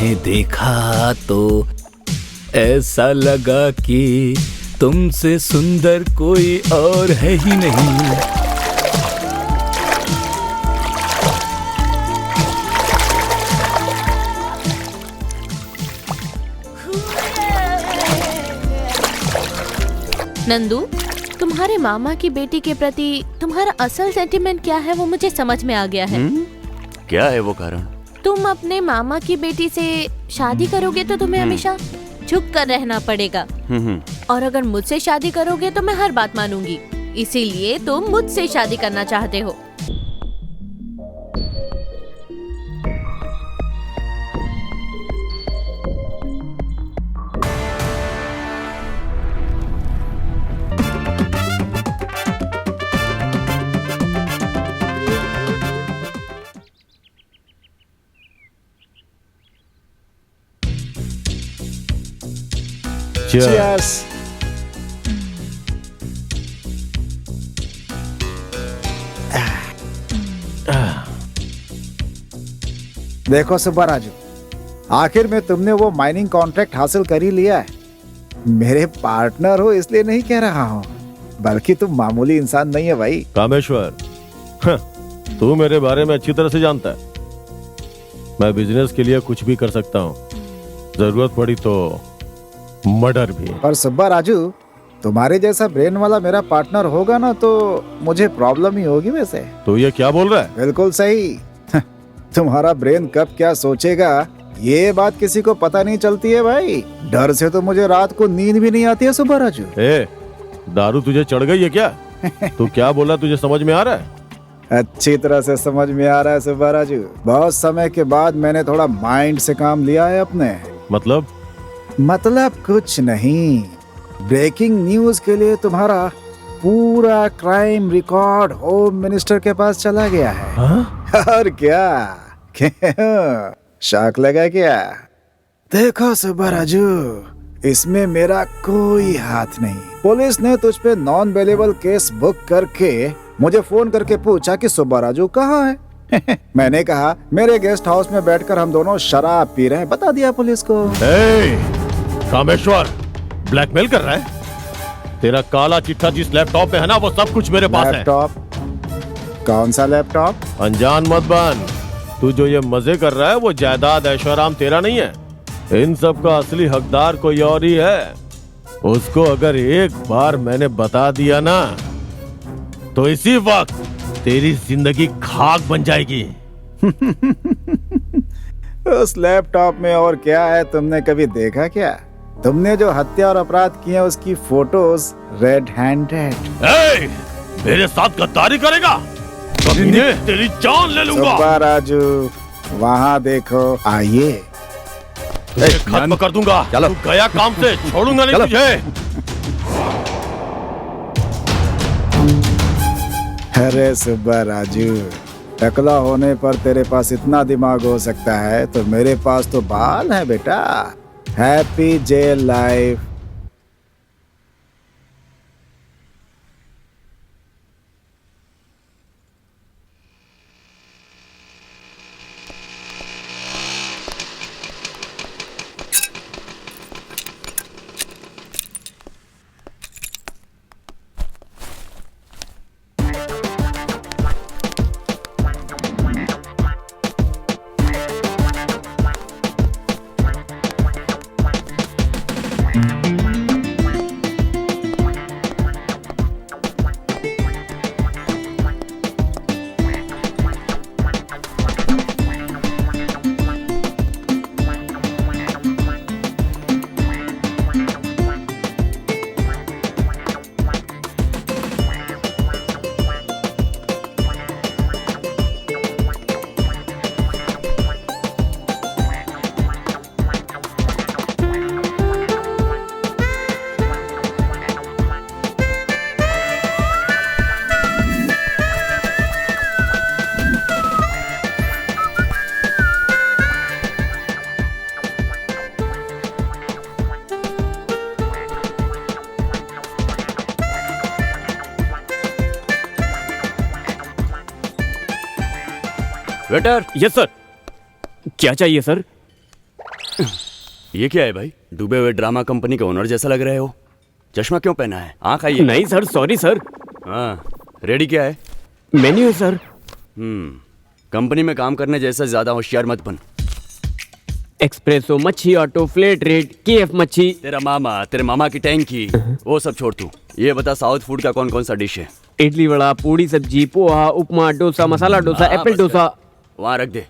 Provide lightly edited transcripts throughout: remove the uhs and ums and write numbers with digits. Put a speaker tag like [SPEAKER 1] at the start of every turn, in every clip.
[SPEAKER 1] तुम्हें देखा तो ऐसा लगा कि तुमसे सुंदर कोई और है ही नहीं।
[SPEAKER 2] नंदू, तुम्हारे मामा की बेटी के प्रति तुम्हारा असल सेंटिमेंट क्या है वो मुझे समझ में आ गया है।
[SPEAKER 3] क्या है वो कारण?
[SPEAKER 2] तुम अपने मामा की बेटी से शादी करोगे तो तुम्हें हमेशा झुक कर रहना पड़ेगा, और अगर मुझसे शादी करोगे तो मैं हर बात मानूंगी, इसीलिए तुम मुझसे शादी करना चाहते हो।
[SPEAKER 4] Cheers. देखो सुब्बा राजू, आखिर में तुमने वो माइनिंग कॉन्ट्रैक्ट हासिल कर ही लिया है। मेरे पार्टनर हो इसलिए नहीं कह रहा हूँ, बल्कि तुम मामूली इंसान नहीं है भाई।
[SPEAKER 5] कामेश्वर, तू मेरे बारे में अच्छी तरह से जानता है। मैं बिजनेस के लिए कुछ भी कर सकता हूँ, जरूरत पड़ी तो मर्डर भी।
[SPEAKER 4] पर सुब्बा राजू, तुम्हारे जैसा ब्रेन वाला मेरा पार्टनर होगा ना तो मुझे प्रॉब्लम ही होगी। वैसे
[SPEAKER 5] तो ये क्या बोल रहा है?
[SPEAKER 4] बिल्कुल सही। तुम्हारा ब्रेन कब क्या सोचेगा ये बात किसी को पता नहीं चलती है भाई। डर से तो मुझे रात को नींद भी नहीं आती है सुब्बा राजू।
[SPEAKER 5] दारू तुझे चढ़ गई है क्या? तू क्या बोला, तुझे समझ में आ रहा है?
[SPEAKER 4] अच्छी तरह से समझ में आ रहा है सुब्बा राजू। बहुत समय के बाद मैंने थोड़ा माइंड से काम लिया है अपने।
[SPEAKER 5] मतलब
[SPEAKER 4] कुछ नहीं, ब्रेकिंग न्यूज के लिए तुम्हारा पूरा क्राइम रिकॉर्ड होम मिनिस्टर के पास चला गया है। और क्या शौक लगा क्या? देखो सुब्बा राजू, इसमें मेरा कोई हाथ नहीं। पुलिस ने तुझ पे नॉन बेलेबल केस बुक करके मुझे फोन करके पूछा कि सुब्बा राजू कहाँ है। मैंने कहा मेरे गेस्ट हाउस में बैठकर हम दोनों शराब पी रहे हैं, बता दिया पुलिस को।
[SPEAKER 5] कामेश्वर, ब्लैकमेल कर रहा है? तेरा काला चिट्ठा जिस लैपटॉप में है ना, वो सब कुछ मेरे पास है।
[SPEAKER 4] लैपटॉप? कौन सा लैपटॉप?
[SPEAKER 5] अनजान मत बन। तू जो ये मजे कर रहा है वो जायदाद ऐशोआराम तेरा नहीं है। इन सब का असली हकदार कोई और ही है। उसको अगर एक बार मैंने बता दिया ना तो इसी वक्त तेरी जिंदगी खाक बन जाएगी।
[SPEAKER 4] उस लैपटॉप में और क्या है तुमने कभी देखा क्या? तुमने जो हत्या और अपराध किए उसकी फोटोज रेड हैंडेड।
[SPEAKER 5] मेरे साथ गद्दारी करेगा? कमीने, तेरी जान ले लूंगा।
[SPEAKER 4] सुब्बा राजू, वहाँ देखो, आइए।
[SPEAKER 5] खत्म कर दूंगा। चलो। तू गया काम से, छोड़ूंगा नहीं तुझे।
[SPEAKER 4] अरे सुब्बा राजू, टकला होने पर तेरे पास इतना दिमाग हो सकता है तो मेरे पास तो बाल है बेटा। Happy jail life.
[SPEAKER 6] Waiter. Yes sir. क्या चाहिए सर?
[SPEAKER 3] ये क्या है भाई? डूबे हुए ड्रामा कंपनी के ओनर जैसा लग रहे हो। चश्मा क्यों पहना है? आँख आइए।
[SPEAKER 6] नहीं सर, सॉरी सर।
[SPEAKER 3] हाँ, रेडी क्या है?
[SPEAKER 6] मेन्यू है सर।
[SPEAKER 3] कंपनी में काम करने जैसा ज्यादा होशियार मत बन।
[SPEAKER 6] एक्सप्रेसो मच्छी, ऑटो, फ्लेट रेट, केएफ मच्छी।
[SPEAKER 3] तेरे मामा की टैंकी, वो सब छोड़ तू। ये बता साउथ फूड का कौन कौन सा डिश है?
[SPEAKER 6] इडली वड़ा, पूड़ी सब्जी, पोहा, उपमा, डोसा, मसाला डोसा,
[SPEAKER 3] हाँ,
[SPEAKER 6] एप्पल
[SPEAKER 3] बस
[SPEAKER 6] डोसा।
[SPEAKER 3] वहाँ रख दे,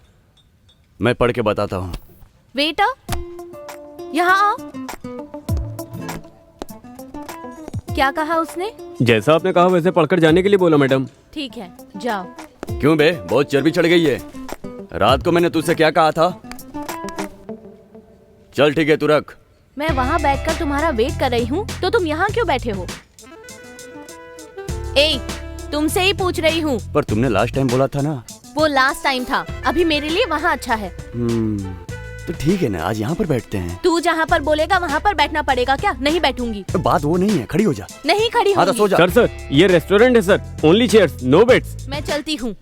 [SPEAKER 3] मैं पढ़ के बताता हूँ।
[SPEAKER 2] बेटा यहाँ आओ। क्या कहा उसने?
[SPEAKER 6] जैसा आपने कहा वैसे पढ़कर जाने के लिए बोला मैडम।
[SPEAKER 2] ठीक है, जाओ।
[SPEAKER 3] क्यों बे, बहुत चर्बी चढ़ गई है। रात को मैंने तुझसे क्या कहा था? चल ठीक है, तू रख।
[SPEAKER 2] मैं वहाँ बैठकर तुम्हारा वेट कर रही हूँ, तो तुम यहाँ क्यों बैठे हो? ए, तुमसे ही पूछ रही हूँ।
[SPEAKER 3] पर तुमने लास्ट टाइम बोला था ना।
[SPEAKER 2] वो लास्ट टाइम था, अभी मेरे लिए वहाँ अच्छा है।
[SPEAKER 3] तो ठीक है ना, आज यहाँ पर बैठते हैं।
[SPEAKER 2] तू जहाँ पर बोलेगा वहाँ पर बैठना पड़ेगा क्या? नहीं बैठूंगी।
[SPEAKER 3] बात वो नहीं है, खड़ी हो जा।
[SPEAKER 2] नहीं खड़ी
[SPEAKER 3] हाँ तो
[SPEAKER 2] होंगी।
[SPEAKER 3] सो जा।
[SPEAKER 6] सर ये रेस्टोरेंट है sir, only chairs, no beds.
[SPEAKER 2] मैं चलती हूँ।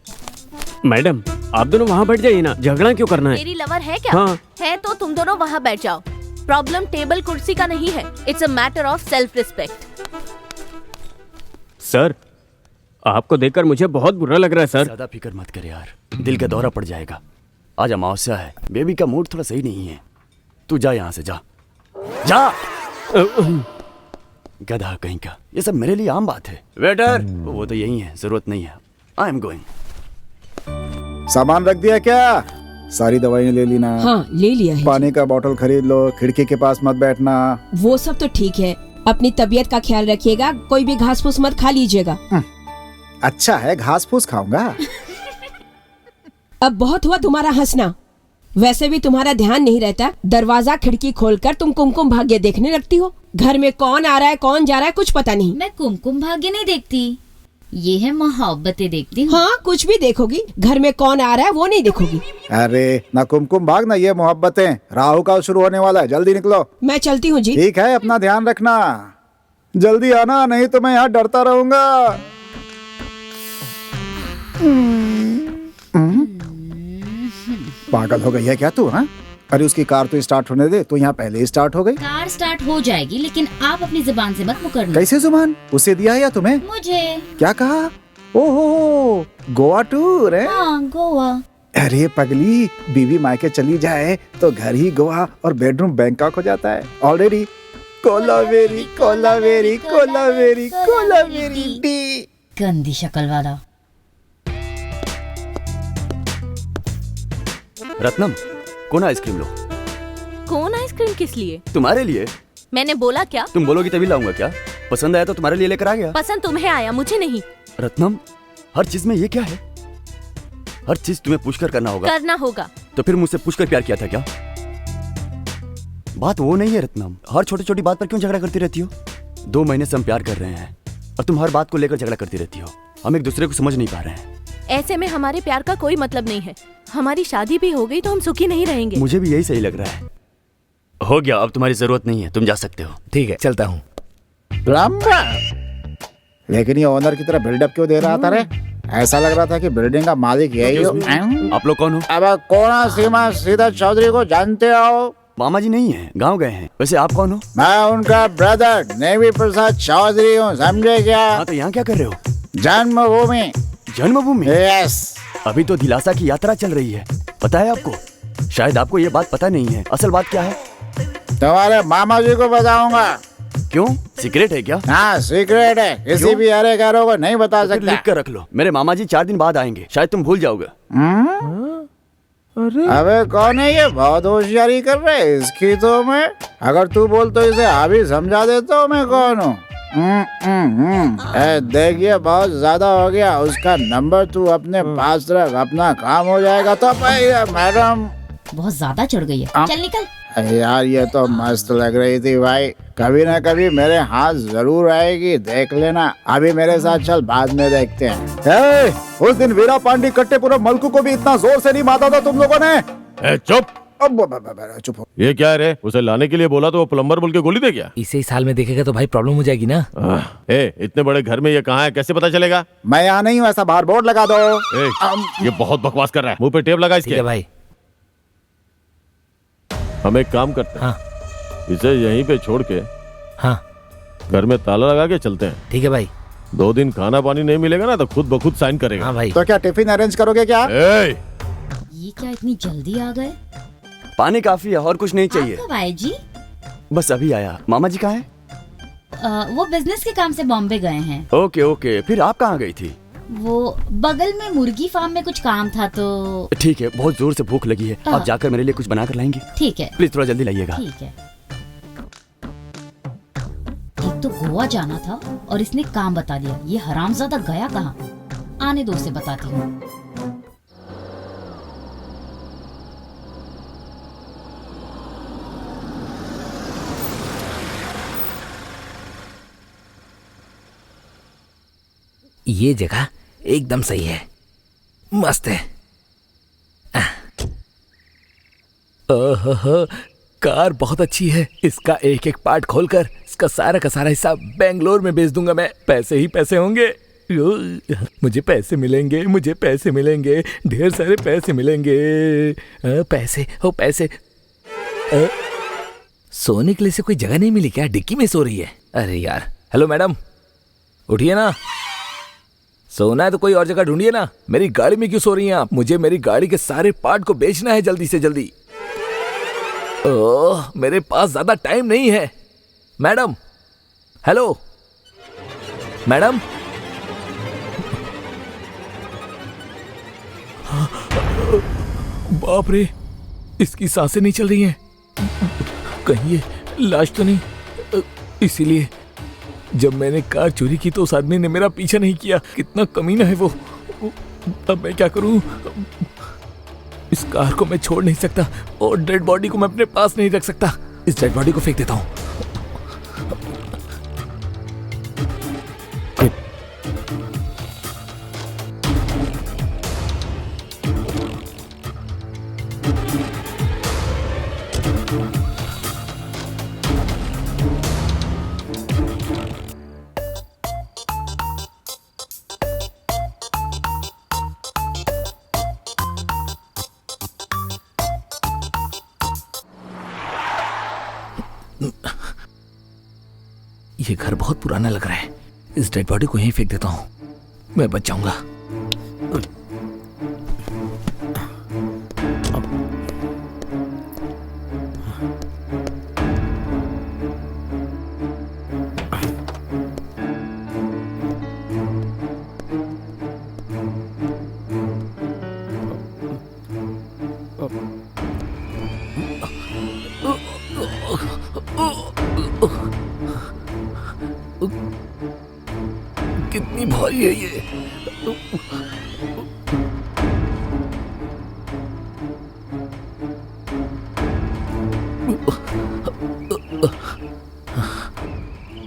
[SPEAKER 6] मैडम आप दोनों वहाँ बैठ जाइए ना, झगड़ा क्यों करना है?
[SPEAKER 2] मेरी लवर है क्या?
[SPEAKER 6] हाँ।
[SPEAKER 2] है तो तुम दोनों वहाँ बैठ जाओ। प्रॉब्लम टेबल कुर्सी का नहीं है, it's a matter of self respect.
[SPEAKER 6] Sir आपको देखकर मुझे बहुत बुरा लग रहा है सर।
[SPEAKER 3] ज्यादा फिक्र मत कर यार, दिल का दौरा पड़ जाएगा। आज अमावस्या है, बेबी का मूड थोड़ा सही नहीं है। तू जा यहाँ से, जा जा। गधा कहीं का, ये सब मेरे लिए आम बात है। वेटर, वो तो यही है, जरूरत नहीं है। I am going.
[SPEAKER 4] सामान रख दिया क्या? सारी दवाइयाँ ले ली ना?
[SPEAKER 7] हाँ ले लिया है।
[SPEAKER 4] पानी का बोतल खरीद लो, खिड़की के पास मत बैठना।
[SPEAKER 7] वो सब तो ठीक है, अपनी तबीयत का ख्याल रखिएगा, कोई भी घास फूस मत खा लीजिएगा।
[SPEAKER 4] अच्छा है, घास फूस खाऊंगा।
[SPEAKER 7] अब बहुत हुआ तुम्हारा हंसना, वैसे भी तुम्हारा ध्यान नहीं रहता। दरवाजा खिड़की खोलकर तुम कुमकुम भाग्य देखने लगती हो। घर में कौन आ रहा है कौन जा रहा है कुछ पता नहीं।
[SPEAKER 8] मैं कुमकुम भाग्य नहीं देखती, ये है मोहब्बतें देखती हूँ।
[SPEAKER 7] हाँ कुछ भी देखोगी, घर में कौन आ रहा है वो नहीं देखोगी।
[SPEAKER 4] अरे ना कुमकुम भाग ना ये मोहब्बतें। राहु काल शुरू होने वाला है, जल्दी निकलो।
[SPEAKER 7] मैं चलती हूँ जी।
[SPEAKER 4] ठीक है, अपना ध्यान रखना, जल्दी आना, नहीं तो मैं यहाँ डरता रहूंगा। पागल हो गई है क्या तू? हाँ, अरे उसकी कार तो स्टार्ट होने दे, तो यहाँ पहले ही स्टार्ट हो गई।
[SPEAKER 8] कार स्टार्ट हो जाएगी, लेकिन आप अपनी जुबान से मत मुकरना।
[SPEAKER 4] कैसे जुबान? उसे दिया है या तुम्हें?
[SPEAKER 8] मुझे।
[SPEAKER 4] क्या कहा? ओहो, गोवा टूर है?
[SPEAKER 8] हाँ गोवा।
[SPEAKER 4] अरे पगली, बीवी मायके चली जाए तो घर ही गोवा और बेडरूम बैंकॉक हो जाता है। Already Kolaveri Kolaveri Kolaveri Kolaveri D.
[SPEAKER 8] गंदी शक्ल वाला।
[SPEAKER 3] रत्नम, कौन आइसक्रीम लो।
[SPEAKER 2] कौन आइसक्रीम किस लिए?
[SPEAKER 3] तुम्हारे लिए।
[SPEAKER 2] मैंने बोला क्या?
[SPEAKER 3] तुम बोलोगी तभी लाऊंगा क्या? पसंद आया तो तुम्हारे लिए लेकर आ गया।
[SPEAKER 2] पसंद तुम्हें आया, मुझे नहीं।
[SPEAKER 3] रत्नम, हर चीज में ये क्या है? हर चीज तुम्हें पूछकर करना होगा।
[SPEAKER 2] करना होगा।
[SPEAKER 3] तो फिर मुझसे पूछकर प्यार किया था क्या? बात वो नहीं है रत्नम, हर छोटी छोटी बात पर क्यों झगड़ा करती रहती हो? 2 महीने से हम प्यार कर रहे हैं और तुम हर बात को लेकर झगड़ा करती रहती हो। हम एक दूसरे को समझ नहीं पा रहे हैं।
[SPEAKER 2] ऐसे में हमारे प्यार का कोई मतलब नहीं है। हमारी शादी भी हो गई तो हम सुखी नहीं रहेंगे।
[SPEAKER 3] मुझे भी यही सही लग रहा है। हो गया, अब तुम्हारी जरूरत नहीं है, तुम जा सकते हो।
[SPEAKER 1] ठीक है, चलता हूँ।
[SPEAKER 4] लेकिन ये ओनर की तरह बिल्डअप क्यों दे रहा था रे? ऐसा लग रहा था कि बिल्डिंग का मालिक यही हो।
[SPEAKER 3] आप लोग कौन हो?
[SPEAKER 4] अब कौन सीमा सीधा चौधरी को जानते हो?
[SPEAKER 3] मामा जी नहीं है, गाँव गए हैं। वैसे आप कौन हो?
[SPEAKER 4] मैं उनका ब्रदर नेवी प्रसाद चौधरी हूँ, समझे क्या?
[SPEAKER 3] हाँ, तो यहाँ क्या कर रहे हो?
[SPEAKER 4] जन्मभूमि।
[SPEAKER 3] जन्मभूमि?
[SPEAKER 4] यस।
[SPEAKER 3] अभी तो दिलासा की यात्रा चल रही है, पता है आपको? शायद आपको ये बात पता नहीं है। असल बात क्या है?
[SPEAKER 4] तुम्हारे मामा जी को बताऊंगा।
[SPEAKER 3] क्यों, सीक्रेट है क्या?
[SPEAKER 4] हाँ सीक्रेट है, किसी भी हरे घरों को नहीं बता
[SPEAKER 3] तो फिर लिख
[SPEAKER 4] सकता।
[SPEAKER 3] कर रख लो। मेरे मामा जी 4 दिन बाद आएंगे, शायद तुम भूल जाओगे।
[SPEAKER 4] अबे कौन है ये? बहुत होशियारी कर रहे हैं इसकी तो मैं। अगर तू बोल तो इसे अभी समझा देता हूँ मैं कौन हूँ। देखिए बहुत ज्यादा हो गया, उसका नंबर तू अपने पास रख, अपना काम हो जाएगा तो। मैडम
[SPEAKER 8] बहुत ज्यादा चढ़ गई है, चल निकल।
[SPEAKER 4] यार ये तो मस्त लग रही थी भाई, कभी ना कभी मेरे हाथ जरूर आएगी, देख लेना। अभी मेरे साथ चल, बाद में देखते हैं। उस दिन वीरा पांडी कट्टेपुरम मलकू को भी इतना जोर से नहीं मारा था तुम लोगों ने।
[SPEAKER 5] चुप।
[SPEAKER 4] चुप हो।
[SPEAKER 5] ये क्या है रे? उसे लाने के लिए बोला तो वो प्लम्बर बोल के गोली दे गया।
[SPEAKER 1] इसे इस साल में देखेगा तो भाई प्रॉब्लम हो जाएगी ना।
[SPEAKER 5] इतने बड़े घर में ये कहाँ है, कैसे पता चलेगा?
[SPEAKER 4] मैं यहाँ नहीं हूँ, ऐसा बाहर बोर्ड लगा दो।
[SPEAKER 5] ये बहुत बकवास कर रहा है, मुंह पे टेप लगा
[SPEAKER 1] ठीक है
[SPEAKER 5] इसके।
[SPEAKER 1] भाई।
[SPEAKER 5] हम एक काम करते हैं,
[SPEAKER 1] हाँ।
[SPEAKER 5] इसे यहीं पे छोड़ के
[SPEAKER 1] हाँ
[SPEAKER 5] घर में ताला लगा के चलते हैं।
[SPEAKER 1] ठीक है भाई।
[SPEAKER 5] 2 दिन खाना पानी नहीं मिलेगा ना तो खुद ब खुद साइन करेगा।
[SPEAKER 1] हाँ भाई।
[SPEAKER 4] तो क्या टिफिन अरेंज करोगे क्या?
[SPEAKER 5] ए!
[SPEAKER 8] ये क्या इतनी जल्दी आ गए?
[SPEAKER 3] पानी काफी है और कुछ नहीं चाहिए।
[SPEAKER 8] आप कब आए जी?
[SPEAKER 3] बस अभी आया। मामा जी कहाँ हैं?
[SPEAKER 8] वो बिजनेस के काम से बॉम्बे गए हैं।
[SPEAKER 3] ओके ओके, फिर आप कहाँ गई थी?
[SPEAKER 8] वो बगल में मुर्गी फार्म में कुछ काम था तो।
[SPEAKER 3] ठीक है, बहुत जोर से भूख लगी है।
[SPEAKER 8] हाँ।
[SPEAKER 3] आप जाकर मेरे लिए कुछ बना कर लाएंगी?
[SPEAKER 8] ठीक है
[SPEAKER 3] प्लीज थोड़ा जल्दी लाइएगा।
[SPEAKER 8] ठीक है। एक तो गोवा जाना था और इसने काम बता दिया। ये हरामजादा गया कहाँ? आने दो, से बताती हूँ।
[SPEAKER 1] ये जगह एकदम सही है, मस्त है। ओहो, कार बहुत अच्छी है। इसका एक एक पार्ट खोलकर इसका सारा का सारा हिस्सा बेंगलोर में बेच दूंगा मैं। पैसे ही पैसे होंगे। मुझे पैसे मिलेंगे, मुझे पैसे मिलेंगे, ढेर सारे पैसे मिलेंगे। पैसे हो पैसे। सोने के लिए से कोई जगह नहीं मिली क्या? डिक्की में सो रही है। अरे यार। हेलो मैडम, उठिए ना। सोना है तो कोई और जगह ढूंढिए ना। मेरी गाड़ी में क्यों सो रही हैं आप? मुझे मेरी गाड़ी के सारे पार्ट को बेचना है जल्दी से जल्दी। ओह, मेरे पास ज्यादा टाइम नहीं है। Madam, hello madam. बाप रे, इसकी सांसें नहीं चल रही हैं। कहीं ये लाश तो नहीं? इसीलिए जब मैंने कार चोरी की तो उस आदमी ने मेरा पीछा नहीं किया। कितना कमीना है वो। अब मैं क्या करूं? इस कार को मैं छोड़ नहीं सकता और डेड बॉडी को मैं अपने पास नहीं रख सकता। इस डेड बॉडी को फेंक देता हूं। ये घर बहुत पुराना लग रहा है। इस डेड बॉडी को यहीं फेंक देता हूँ, मैं बच जाऊंगा। कितनी भारी है ये।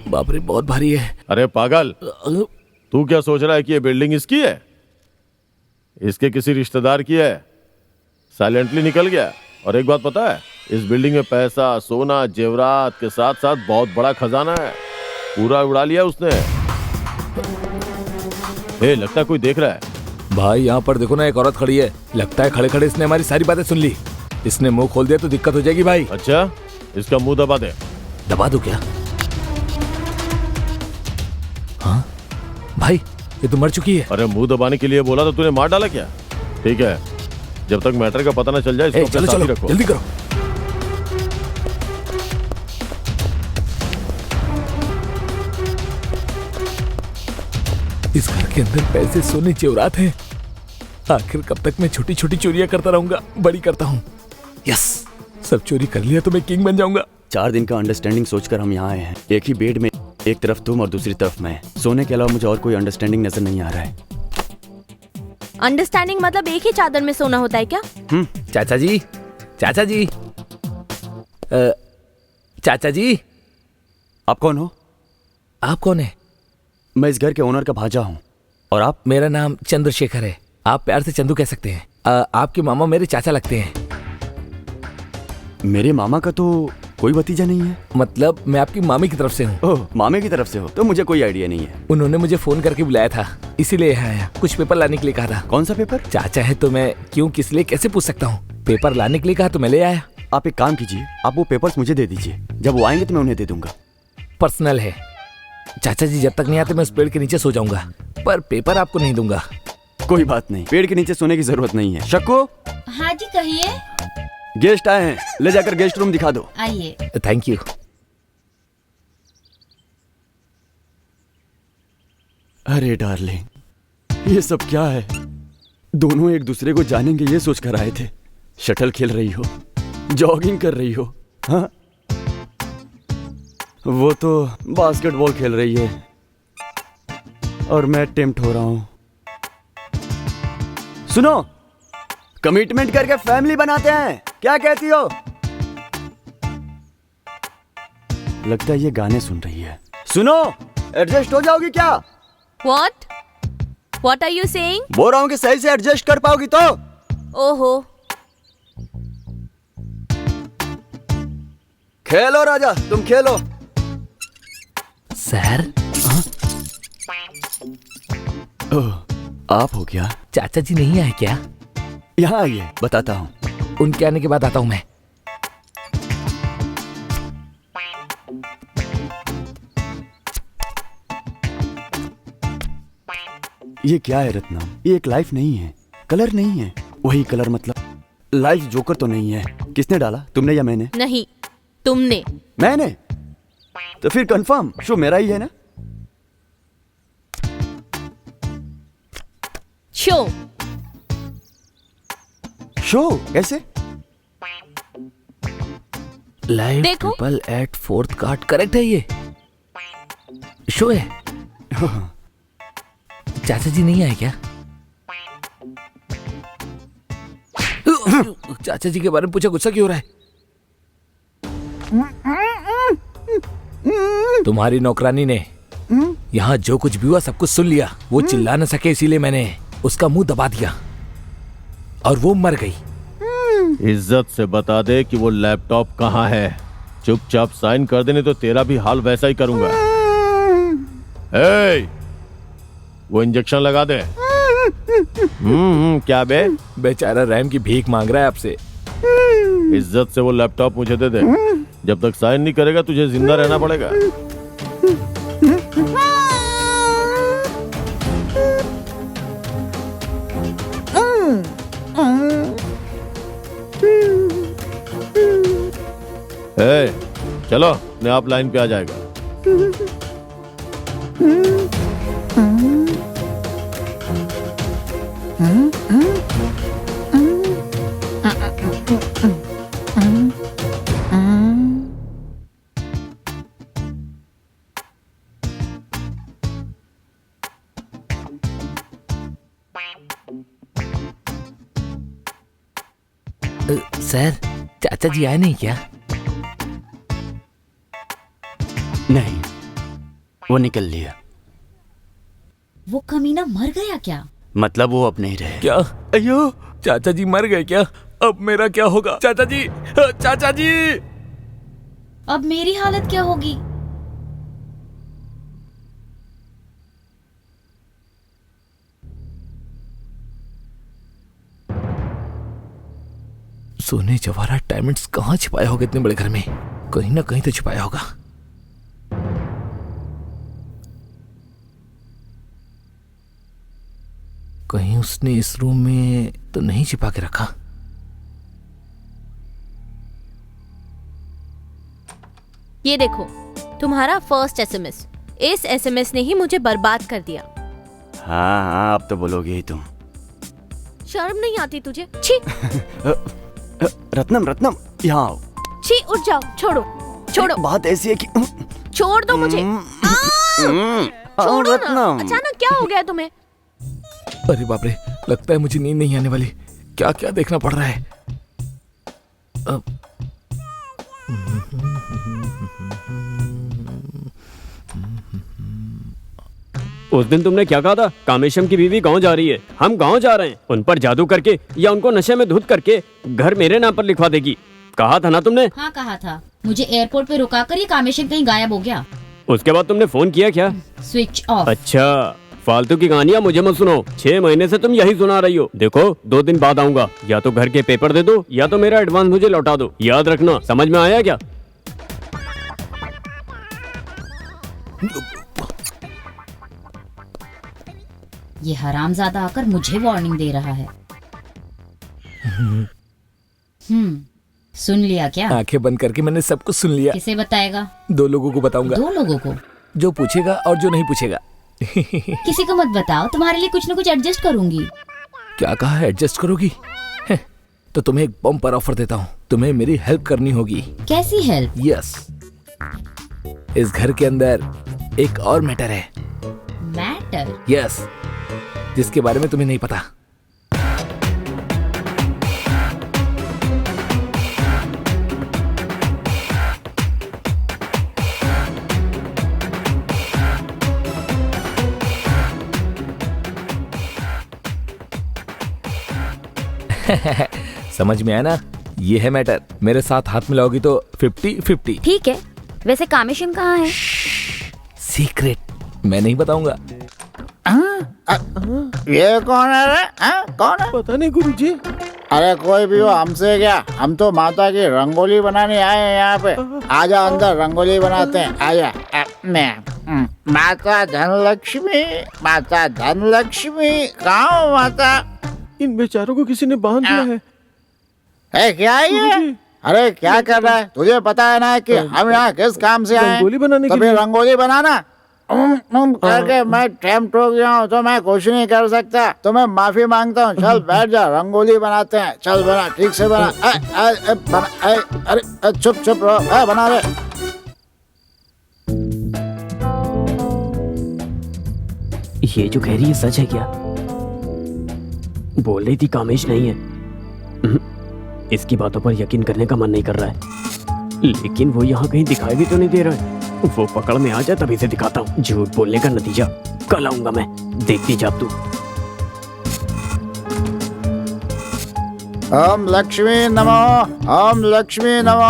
[SPEAKER 1] बाप रे, बहुत भारी है।
[SPEAKER 5] अरे पागल, तू क्या सोच रहा है कि ये बिल्डिंग इसकी है? इसके किसी रिश्तेदार की है। साइलेंटली निकल गया। और एक बात पता है, इस बिल्डिंग में पैसा, सोना, जेवरात के साथ साथ बहुत बड़ा खजाना है। पूरा उड़ा लिया उसने। लगता है कोई देख रहा है।
[SPEAKER 1] भाई यहाँ पर देखो ना, एक औरत खड़ी है। लगता है खड़े खड़े इसने हमारी सारी बातें सुन ली। इसने मुंह खोल दिया तो दिक्कत हो जाएगी भाई।
[SPEAKER 5] अच्छा, इसका मुंह दबा दे।
[SPEAKER 1] दबा दूं क्या? हाँ भाई, ये तो मर चुकी है।
[SPEAKER 5] अरे मुंह दबाने के लिए बोला तो तूने मार डाला क्या? ठीक है, जब तक मैटर का पता न चल जाए इसको अपने साथ ही रखो।
[SPEAKER 1] जल्दी करो। इस घर के अंदर पैसे, सोने, जेवरात हैं। आखिर कब तक मैं छोटी छोटी चोरियां करता रहूंगा? बड़ी करता हूँ। यस, सब चोरी कर लिया तो मैं किंग बन जाऊंगा।
[SPEAKER 3] 4 दिन का अंडरस्टैंडिंग सोचकर हम यहाँ आए हैं। एक ही बेड में, एक तरफ तुम और दूसरी तरफ मैं। सोने के अलावा मुझे और कोई अंडरस्टैंडिंग नजर नहीं आ रहा है।
[SPEAKER 2] अंडरस्टैंडिंग मतलब एक ही चादर में सोना होता है क्या?
[SPEAKER 1] चाचा जी, चाचा जी, चाचा जी।
[SPEAKER 3] आप कौन हो?
[SPEAKER 1] आप कौन है?
[SPEAKER 3] मैं इस घर के ओनर का भांजा हूँ। और आप?
[SPEAKER 1] मेरा नाम चंद्रशेखर है। आप प्यार से चंदू कह सकते हैं। आपके मामा मेरे चाचा लगते हैं।
[SPEAKER 3] मेरे मामा का तो कोई भतीजा नहीं है।
[SPEAKER 1] मतलब मैं आपकी मामी की तरफ से हूँ।
[SPEAKER 3] ओह, मामे की तरफ से हो तो मुझे कोई आइडिया नहीं है।
[SPEAKER 1] उन्होंने मुझे फोन करके बुलाया था, इसीलिए यहाँ आया। कुछ पेपर लाने के लिए कहा था।
[SPEAKER 3] कौन सा पेपर?
[SPEAKER 1] चाचा है तो मैं क्यों, किस लिए, कैसे पूछ सकता हूँ? पेपर लाने के लिए कहा तो मैं ले आया।
[SPEAKER 3] आप एक काम कीजिए, आप वो पेपर्स मुझे दे दीजिए। जब वो आएंगे तो मैं उन्हें दे दूंगा।
[SPEAKER 1] पर्सनल है। चाचा जी जब तक नहीं आते मैं उस पेड़ के नीचे सो जाऊंगा, पर पेपर आपको नहीं दूंगा।
[SPEAKER 3] कोई बात नहीं, पेड़ के नीचे सोने की जरूरत नहीं है। शक्को,
[SPEAKER 8] हाँ जी कहिए।
[SPEAKER 3] गेस्ट आए हैं, ले जाकर गेस्ट रूम दिखा दो।
[SPEAKER 8] आइए।
[SPEAKER 1] Thank you.
[SPEAKER 3] अरे डार्लिंग, ये सब क्या है? दोनों एक दूसरे को जानेंगे ये सोच कर आए थे। शटल खेल रही हो, जॉगिंग कर रही हो, हाँ? वो तो बास्केटबॉल खेल रही है और मैं टेम्प्ट हो रहा हूं। सुनो, कमिटमेंट करके फैमिली बनाते हैं, क्या कहती हो? लगता है ये गाने सुन रही है। सुनो, एडजस्ट हो जाओगी क्या?
[SPEAKER 2] What are you saying?
[SPEAKER 3] बोल रहा हूं कि सही से एडजस्ट कर पाओगी तो।
[SPEAKER 2] ओहो,
[SPEAKER 3] खेलो राजा, तुम खेलो।
[SPEAKER 1] सर,
[SPEAKER 3] ओह, आप हो क्या?
[SPEAKER 1] चाचा जी नहीं आए क्या?
[SPEAKER 3] यहाँ आइए, बताता हूँ।
[SPEAKER 1] उनके आने के बाद आता हूँ मैं।
[SPEAKER 3] ये क्या है रत्नम? ये एक लाइफ नहीं है, कलर नहीं है। वही कलर मतलब लाइफ जोकर तो नहीं है। किसने डाला, तुमने या मैंने?
[SPEAKER 2] नहीं, तुमने।
[SPEAKER 3] मैंने? तो फिर कंफर्म शो मेरा ही है ना?
[SPEAKER 2] शो
[SPEAKER 3] शो कैसे?
[SPEAKER 1] लाइव
[SPEAKER 2] देखो।
[SPEAKER 1] Triple eight fourth card correct है। ये शो है। चाचा जी नहीं आए क्या? चाचा जी के बारे में पूछा, गुस्सा क्यों हो रहा है? तुम्हारी नौकरानी ने यहाँ जो कुछ भी हुआ सब कुछ सुन लिया। वो चिल्ला न सके इसीलिए मैंने उसका मुंह दबा दिया और वो मर गई।
[SPEAKER 5] इज्जत से बता दे कि वो लैपटॉप कहाँ है। चुपचाप साइन कर देने तो तेरा भी हाल वैसा ही करूंगा। ए, वो इंजेक्शन लगा दे। क्या बे?
[SPEAKER 1] बेचारा रैम की भीख मांग रहा है आपसे।
[SPEAKER 5] इज्जत से वो लैपटॉप मुझे दे दे। जब तक साइन नहीं करेगा तुझे जिंदा रहना पड़ेगा। ए, चलो, अपने आप लाइन पे आ जाएगा।
[SPEAKER 1] सर, चाचा जी आए नहीं क्या?
[SPEAKER 3] नहीं, वो निकल लिया।
[SPEAKER 8] वो कमीना मर गया क्या?
[SPEAKER 3] मतलब वो अब नहीं रहे।
[SPEAKER 1] क्या? अयो, चाचा जी मर गए क्या? अब मेरा क्या होगा? चाचा जी, चाचा जी!
[SPEAKER 8] अब मेरी हालत क्या होगी?
[SPEAKER 1] सोने जवाहरात डायमंड्स कहाँ छिपाया होगा इतने बड़े घर में? कहीं ना कहीं तो छिपाया होगा। कहीं उसने इस रूम में तो नहीं छिपा के रखा।
[SPEAKER 2] ये देखो, तुम्हारा फर्स्ट एसएमएस। इस एसएमएस ने ही मुझे बर्बाद कर दिया।
[SPEAKER 3] हाँ हाँ, अब तो बोलोगे ही तुम।
[SPEAKER 2] शर्म नहीं आती तुझे? छी!
[SPEAKER 3] रत्नम, रत्नम, यहाँ आओ।
[SPEAKER 2] छी, उठ जाओ, छोड़ो, छोड़ो।
[SPEAKER 3] बात ऐसी है कि
[SPEAKER 2] छोड़ दो मुझे। छोड़ो ना। अचानक क्या हो गया तुम्हें?
[SPEAKER 1] अरे बाप रे, लगता है मुझे नींद नहीं आने वाली। क्या क्या देखना पड़ रहा है।
[SPEAKER 6] उस दिन तुमने क्या कहा था? कामेशम की बीवी गांव जा रही है, हम गांव जा रहे हैं। उन पर जादू करके या उनको नशे में धुत करके घर मेरे नाम पर लिखवा देगी। कहा था ना तुमने?
[SPEAKER 8] हाँ कहा था। मुझे एयरपोर्ट पे रुका कर ये कामेशम कहीं गायब हो गया।
[SPEAKER 6] उसके बाद तुमने फोन किया क्या?
[SPEAKER 8] Switch off.
[SPEAKER 6] अच्छा, फालतू की कहानियां मुझे मत सुनो। 6 महीने से तुम यही सुना रही हो। देखो 2 दिन बाद आऊंगा, या तो घर के पेपर दे दो या तो मेरा एडवांस मुझे लौटा दो। याद रखना, समझ में आया क्या?
[SPEAKER 8] ये हरामजादा आकर मुझे वार्निंग दे रहा है। सुन लिया क्या?
[SPEAKER 1] आंखें बंद करके मैंने सब कुछ सुन लिया।
[SPEAKER 8] किसे बताएगा?
[SPEAKER 1] 2 लोगों को बताऊंगा।
[SPEAKER 8] 2 लोगों को?
[SPEAKER 1] जो पूछेगा और जो नहीं पूछेगा।
[SPEAKER 8] किसी को मत बताओ, तुम्हारे लिए कुछ न कुछ एडजस्ट करूंगी।
[SPEAKER 1] क्या कहा है, एडजस्ट करोगी? तो तुम्हें एक बम्पर ऑफर देता हूँ, तुम्हें मेरी हेल्प करनी होगी।
[SPEAKER 8] कैसी हेल्प?
[SPEAKER 1] यस, इस घर के अंदर एक और मैटर है।
[SPEAKER 8] मैटर?
[SPEAKER 1] यस, जिसके बारे में तुम्हें नहीं पता। समझ में आया ना? ये है मैटर। मेरे साथ हाथ मिलाओगी तो 50-50।
[SPEAKER 9] ठीक है। वैसे कामेशम कहाँ है?
[SPEAKER 1] सीक्रेट, मैं नहीं बताऊंगा।
[SPEAKER 4] ये कौन है रे? कौन है?
[SPEAKER 5] पता नहीं गुरुजी।
[SPEAKER 4] अरे कोई भी हो, हमसे क्या? हम तो माता की रंगोली बनाने आए हैं यहाँ पे। आजा अंदर, रंगोली बनाते हैं। आजा। माता धनलक्ष्मी, माता धनलक्ष्मी, कहाँ हो माता?
[SPEAKER 5] इन बेचारों को किसी ने बांध दिया है।
[SPEAKER 4] क्या है ये? अरे क्या कर रहा है? तुझे पता है ना कि हम यहाँ किस काम से आए हैं?
[SPEAKER 5] रंगोली बनाने के
[SPEAKER 4] तभी
[SPEAKER 5] लिए।
[SPEAKER 4] रंगोली बनाना करके मैं टाइम टोक गया हूँ तो मैं कुछ नहीं कर सकता। तो मैं माफी मांगता हूँ। चल बैठ जा, रंगोली बनाते हैं। चल बना, ठीक से बना। अरे चुप चुप रहो, बना रहे।
[SPEAKER 6] ये जो कह रही है सच है क्या? बोल रही थी कामेश नहीं है। इसकी बातों पर यकीन करने का मन नहीं कर रहा है, लेकिन वो यहाँ कहीं दिखाई भी तो नहीं दे रहा है। वो पकड़ में आ जाए तभी से दिखाता हूँ। झूठ बोलने का नतीजा कल आऊंगा मैं, देखती जा तू।
[SPEAKER 4] ओम लक्ष्मी नमो, ओम लक्ष्मी नमो,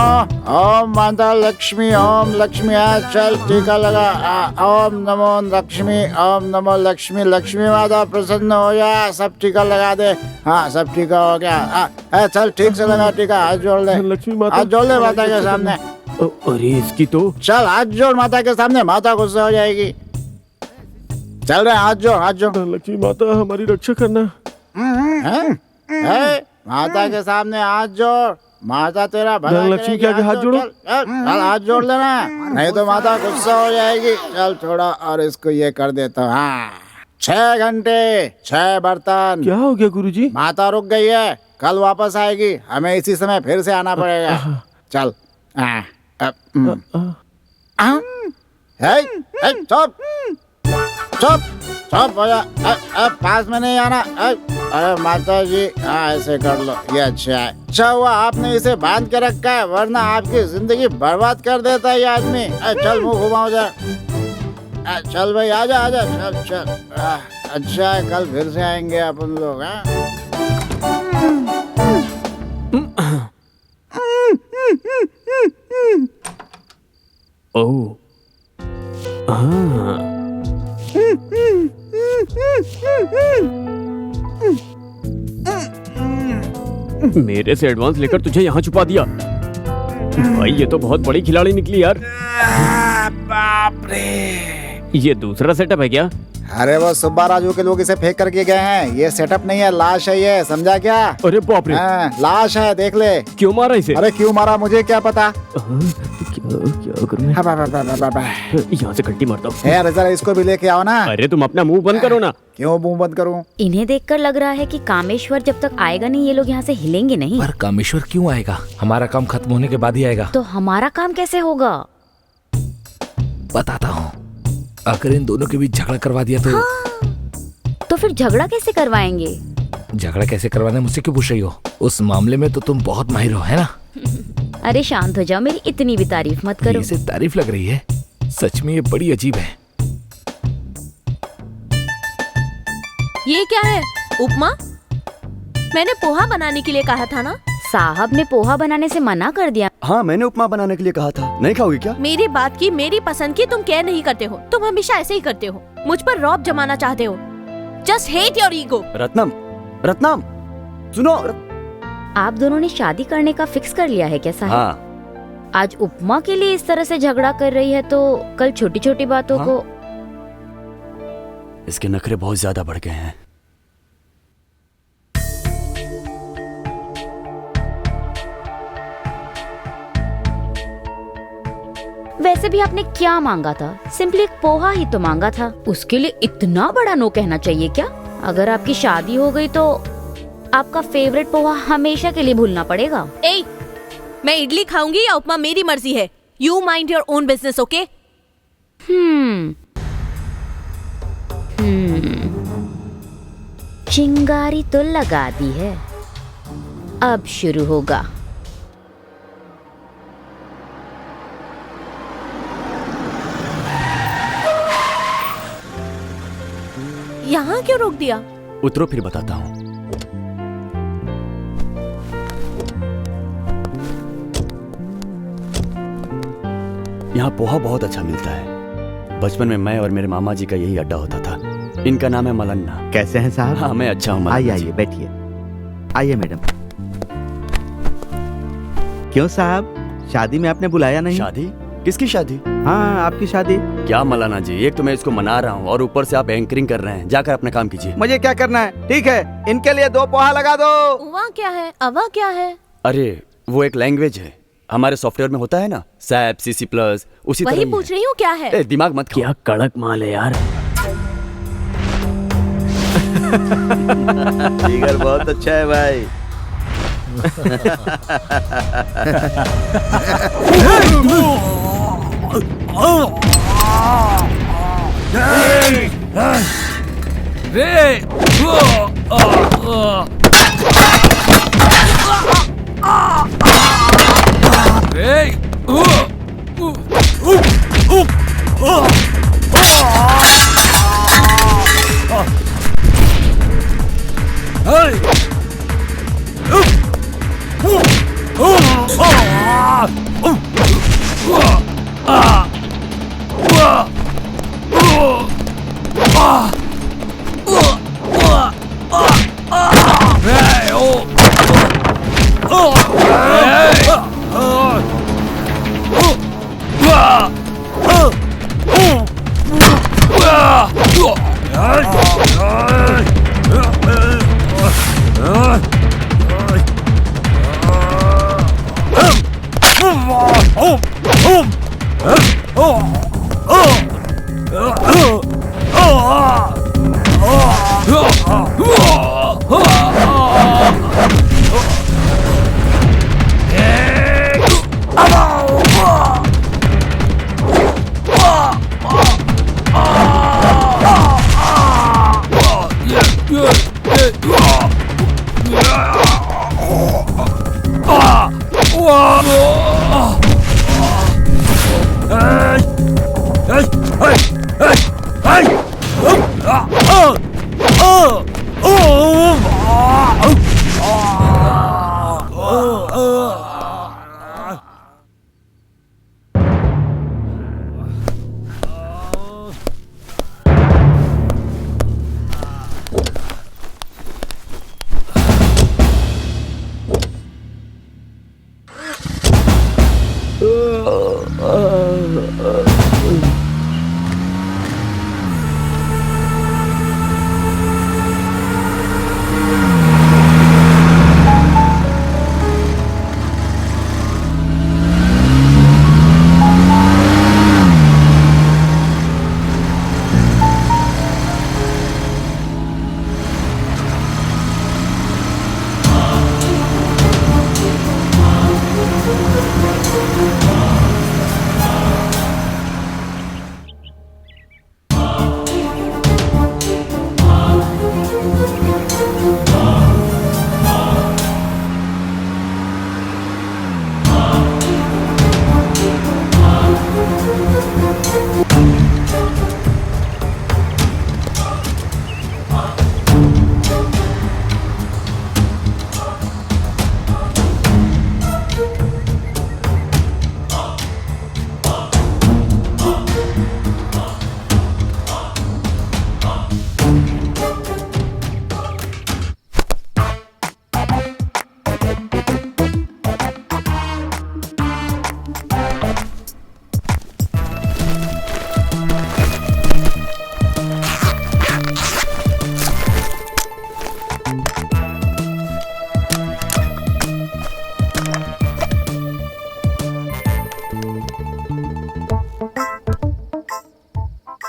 [SPEAKER 4] ओम माता लक्ष्मी, ओम लक्ष्मी। चल टीका लगा। ओम नमो लक्ष्मी, ओम नमो लक्ष्मी। लक्ष्मी माता प्रसन्न हो जा, सब टीका लगा दे। हाँ, सब टीका हो गया। चल ठीक से लगा टीका। हाथ जोड़ ले,
[SPEAKER 5] लक्ष्मी माता,
[SPEAKER 4] हाथ जोड़ ले माता के सामने।
[SPEAKER 6] अरे इसकी तो
[SPEAKER 4] चल हाथ जोड़ माता के सामने, माता गुस्सा हो जाएगी। चल रहे, हाथ जोड़, हाथ जोड़।
[SPEAKER 5] लक्ष्मी माता हमारी रक्षा करना।
[SPEAKER 4] माता के सामने हाथ जोड़, माता तेरा भला
[SPEAKER 5] लक्ष्मी
[SPEAKER 4] करेगी।
[SPEAKER 5] के आगे हाथ जोड़ो।
[SPEAKER 4] चल हाथ जोड़ लेना, नहीं तो माता गुस्सा हो जाएगी। चल थोड़ा और इसको ये कर देता हूँ। हाँ, 6 घंटे 6 बर्तन।
[SPEAKER 5] क्या हो गया गुरुजी? माता
[SPEAKER 4] रुक गई है, कल वापस आएगी। हमें इसी समय फिर से आना पड़ेगा। चल। चुप चुप चुप हो जा। पास में नहीं आना। अरे माता जी, हाँ ऐसे कर लो, ये अच्छा है। अच्छा हुआ आपने इसे बांध के रखा है, वरना आपकी जिंदगी बर्बाद कर देता है ये आदमी। चल मुंह घुमाओ जा। चल भाई आजा आजा, चल चल। अच्छा है, कल फिर से आएंगे अपन लोग।
[SPEAKER 6] ओह हाँ, मेरे से एडवांस लेकर तुझे यहाँ छुपा दिया। भाई ये तो बहुत बड़ी खिलाड़ी निकली यार।
[SPEAKER 4] बाप रे,
[SPEAKER 6] ये दूसरा सेटअप है क्या?
[SPEAKER 4] अरे वो सुब्बा राजू के लोग इसे फेंक करके गए हैं। ये सेटअप नहीं है, लाश है ये, समझा क्या?
[SPEAKER 6] अरे बाप रे,
[SPEAKER 4] लाश है, देख ले।
[SPEAKER 6] क्यों मारा इसे?
[SPEAKER 4] अरे क्यों मारा मुझे क्या पता।
[SPEAKER 6] क्या करूं? यहाँ से घंटी मारता हूँ।
[SPEAKER 4] जरा इसको भी लेके आओ ना।
[SPEAKER 6] अरे तुम अपना मुंह बंद करो ना।
[SPEAKER 4] क्यों मुंह बंद करूं?
[SPEAKER 9] इन्हें देखकर लग रहा है कि कामेश्वर जब तक आएगा नहीं ये लोग यहाँ से हिलेंगे नहीं।
[SPEAKER 1] पर कामेश्वर क्यों आएगा? हमारा काम खत्म होने के बाद ही आएगा।
[SPEAKER 9] तो हमारा काम कैसे होगा?
[SPEAKER 1] बताता हूँ। अगर इन दोनों के बीच झगड़ा करवा दिया तो
[SPEAKER 9] तो फिर झगड़ा कैसे करवाएंगे?
[SPEAKER 1] झगड़ा कैसे करवाना मुझसे क्यों पूछ रही हो? उस मामले में तो तुम बहुत माहिर हो, है ना?
[SPEAKER 9] अरे शांत हो जाओ, मेरी इतनी भी तारीफ मत करो।
[SPEAKER 1] इसे तारीफ लग रही है? सच में ये बड़ी अजीब है।
[SPEAKER 2] ये क्या है? उपमा? मैंने पोहा बनाने के लिए कहा था ना,
[SPEAKER 9] साहब ने पोहा बनाने से मना कर दिया।
[SPEAKER 3] हाँ, मैंने उपमा बनाने के लिए कहा था। नहीं खाओगी क्या?
[SPEAKER 2] मेरी बात की, मेरी पसंद की तुम केयर नहीं करते हो। तुम हमेशा ऐसे ही करते हो, मुझ पर रौब जमाना चाहते हो। Just hate your ego.
[SPEAKER 3] Ratnam, Ratnam, सुनो।
[SPEAKER 9] आप दोनों ने शादी करने का फिक्स कर लिया है क्या साहब?
[SPEAKER 3] हाँ।
[SPEAKER 9] आज उपमा के लिए इस तरह से झगड़ा कर रही है तो कल छोटी छोटी बातों को।
[SPEAKER 3] इसके नखरे बहुत ज्यादा बढ़ गए हैं।
[SPEAKER 9] वैसे भी आपने क्या मांगा था? सिंपली एक पोहा ही तो मांगा था। उसके लिए इतना बड़ा नो कहना चाहिए क्या? अगर आपकी शादी हो गई तो आपका फेवरेट पोहा हमेशा के लिए भूलना पड़ेगा।
[SPEAKER 2] ए, मैं इडली खाऊंगी या उपमा मेरी मर्जी है। You mind your own business, okay?
[SPEAKER 9] चिंगारी तो लगा दी है, अब शुरू होगा।
[SPEAKER 2] यहाँ क्यों रोक दिया?
[SPEAKER 3] उतरो फिर बताता हूँ। यहाँ पोहा बहुत अच्छा मिलता है। बचपन में मैं और मेरे मामा जी का यही अड्डा होता था। इनका नाम है मलन्ना।
[SPEAKER 10] कैसे हैं साहब?
[SPEAKER 3] हाँ, मैं अच्छा हूँ।
[SPEAKER 10] आइए आइए, बैठिए। आइए मैडम। क्यों साहब, शादी में आपने बुलाया नहीं?
[SPEAKER 3] शादी? किसकी शादी?
[SPEAKER 10] हाँ, आपकी शादी।
[SPEAKER 3] क्या मलाना जी, एक तो मैं इसको मना रहा हूँ और ऊपर से आप एंकरिंग कर रहे हैं। जाकर अपना काम कीजिए।
[SPEAKER 10] मुझे क्या करना है? ठीक है, इनके लिए 2 पोहा लगा दो।
[SPEAKER 2] उवा क्या है? अवा क्या है?
[SPEAKER 3] अरे वो एक लैंग्वेज है, हमारे सॉफ्टवेयर में होता है ना, सैप, CC+, उसी तरह
[SPEAKER 2] वही
[SPEAKER 3] ही
[SPEAKER 2] पूछ रही हूँ क्या है।
[SPEAKER 3] है। दिमाग मत खाओ।
[SPEAKER 6] क्या कड़क माल है यार।
[SPEAKER 10] फिगर बहुत अच्छा है भाई।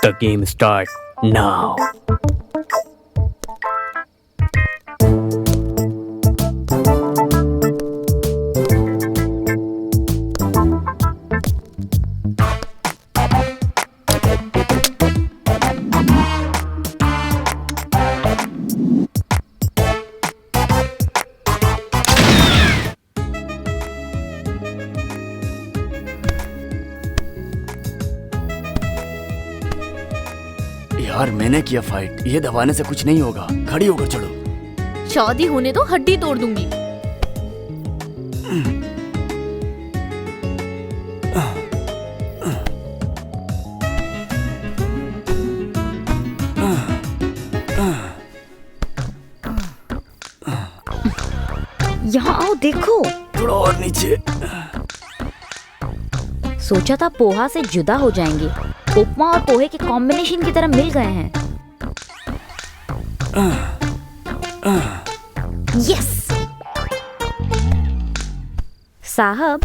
[SPEAKER 6] The game start now.
[SPEAKER 3] यार मैंने किया फाइट, ये दबाने से कुछ नहीं होगा। खड़ी होकर चलो।
[SPEAKER 2] शादी होने तो हड्डी तोड़ दूंगी।
[SPEAKER 9] यहाँ आओ, देखो।
[SPEAKER 3] थोड़ा और नीचे।
[SPEAKER 9] सोचा था पोहा से जुदा हो जाएंगे, उपमा और पोहे के कॉम्बिनेशन की तरह मिल गए हैं। यस साहब।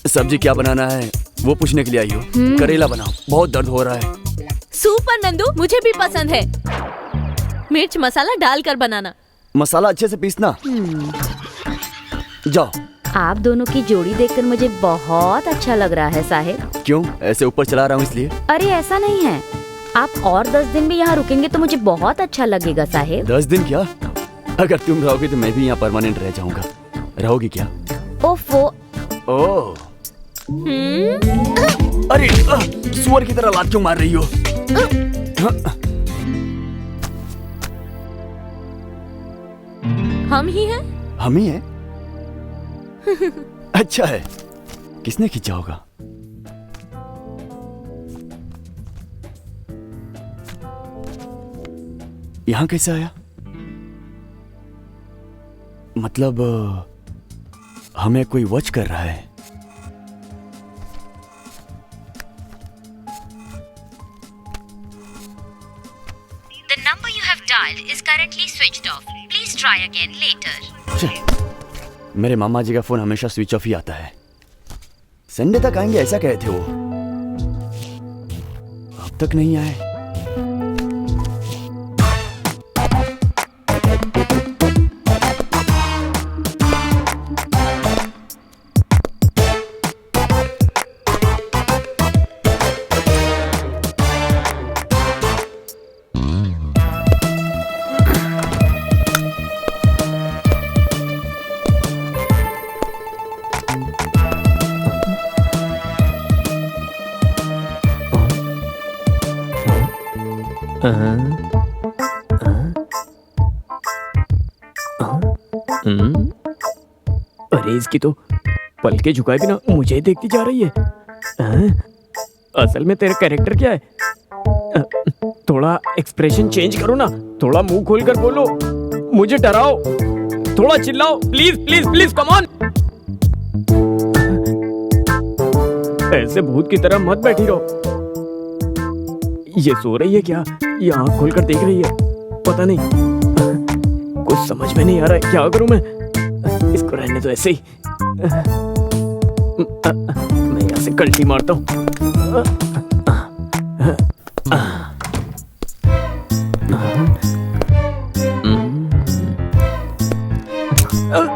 [SPEAKER 3] सब्जी क्या बनाना है वो पूछने के लिए आई हो? करेला बनाओ, बहुत दर्द हो रहा है।
[SPEAKER 2] सुपर नंदू, मुझे भी पसंद है। मिर्च मसाला डालकर बनाना।
[SPEAKER 3] मसाला अच्छे से पीसना। जाओ।
[SPEAKER 9] आप दोनों की जोड़ी देखकर मुझे बहुत अच्छा लग रहा है साहिब।
[SPEAKER 3] क्यों? ऐसे ऊपर चला रहा हूँ इसलिए?
[SPEAKER 9] अरे ऐसा नहीं है, आप और 10 दिन भी यहाँ रुकेंगे तो मुझे बहुत अच्छा लगेगा साहिब।
[SPEAKER 3] 10 दिन क्या? अगर तुम रहोगी तो मैं भी यहाँ परमानेंट रह जाऊंगा। रहोगी क्या?
[SPEAKER 9] ओफो।
[SPEAKER 3] ओह। अरे सुअर की तरह लात क्यों मार रही हो?
[SPEAKER 2] हम ही हैं?
[SPEAKER 3] हम ही हैं? अच्छा है। किसने खींचा होगा? यहाँ कैसे आया? मतलब हमें कोई वॉच कर रहा है।
[SPEAKER 11] The number you have dialed is currently switched off. Please try again later.
[SPEAKER 3] मेरे मामा जी का फोन हमेशा स्विच ऑफ ही आता है। संडे तक आएंगे ऐसा कहे थे वो, अब तक नहीं आए।
[SPEAKER 6] अरे इसकी तो पलके झुकाए बिना मुझे ही देखती जा रही है। असल में तेरा कैरेक्टर क्या है? थोड़ा एक्सप्रेशन चेंज करो ना, थोड़ा मुंह खोलकर बोलो, मुझे डराओ, थोड़ा चिल्लाओ, please please please come on. ऐसे भूत की तरह मत बैठी रहो। ये सो रही है क्या? ये आँख खोलकर देख रही है, पता नहीं। कुछ समझ में नहीं आ रहा है, क्या करूं मैं? इसको रहने तो ऐसे ही। मैं यहाँ से कल्टी मारता हूँ।